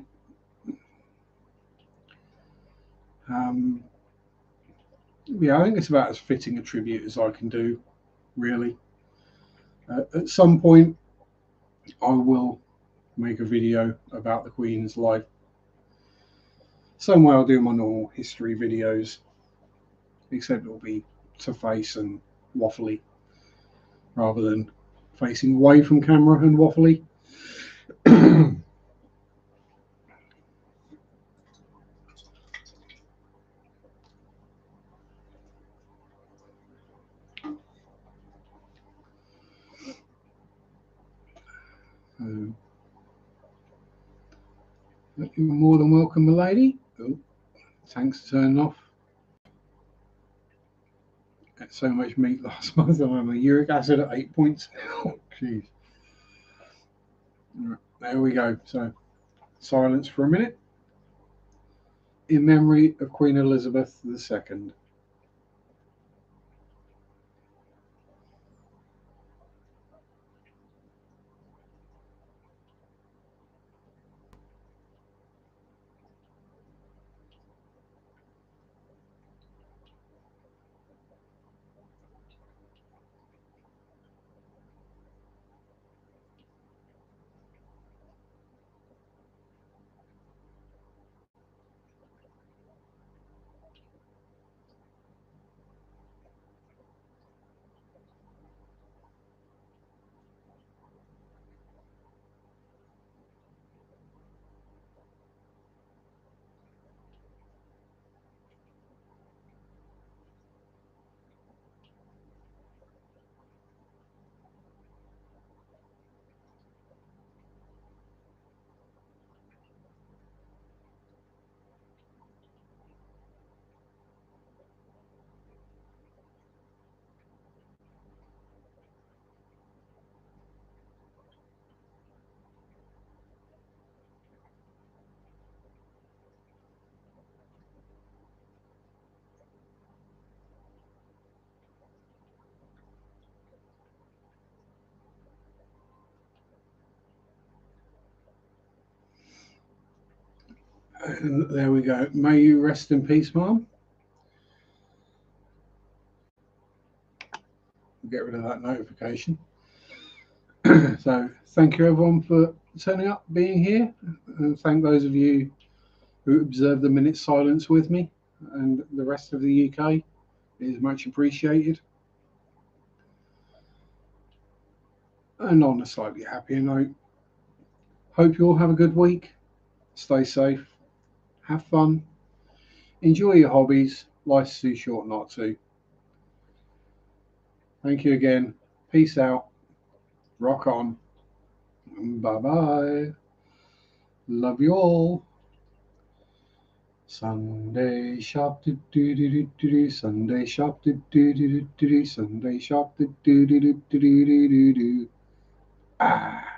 Yeah, I think it's about as fitting a tribute as I can do, really. At some point, I will make a video about the Queen's life. Same way I'll do my normal history videos, except it'll be to face and waffly rather than facing away from camera and waffly. You're more than welcome, milady. Oh, tanks turning off. Ate so much meat last month. I'm a uric acid at 8 points. Oh, jeez. Right, there we go. So, silence for a minute in memory of Queen Elizabeth II. And there we go. May you rest in peace, Mum. Get rid of that notification. So thank you everyone for turning up, being here, and thank those of you who observed the minute silence with me and the rest of the UK. It is much appreciated. And on a slightly happier note, hope you all have a good week. Stay safe, have fun, enjoy your hobbies. Life's too short not to. Thank you again. Peace out. Rock on. Bye bye. Love you all. Sunday shop do do do do do do. Sunday shop do do do do do do. Sunday shop do do do do do do do do. Ah.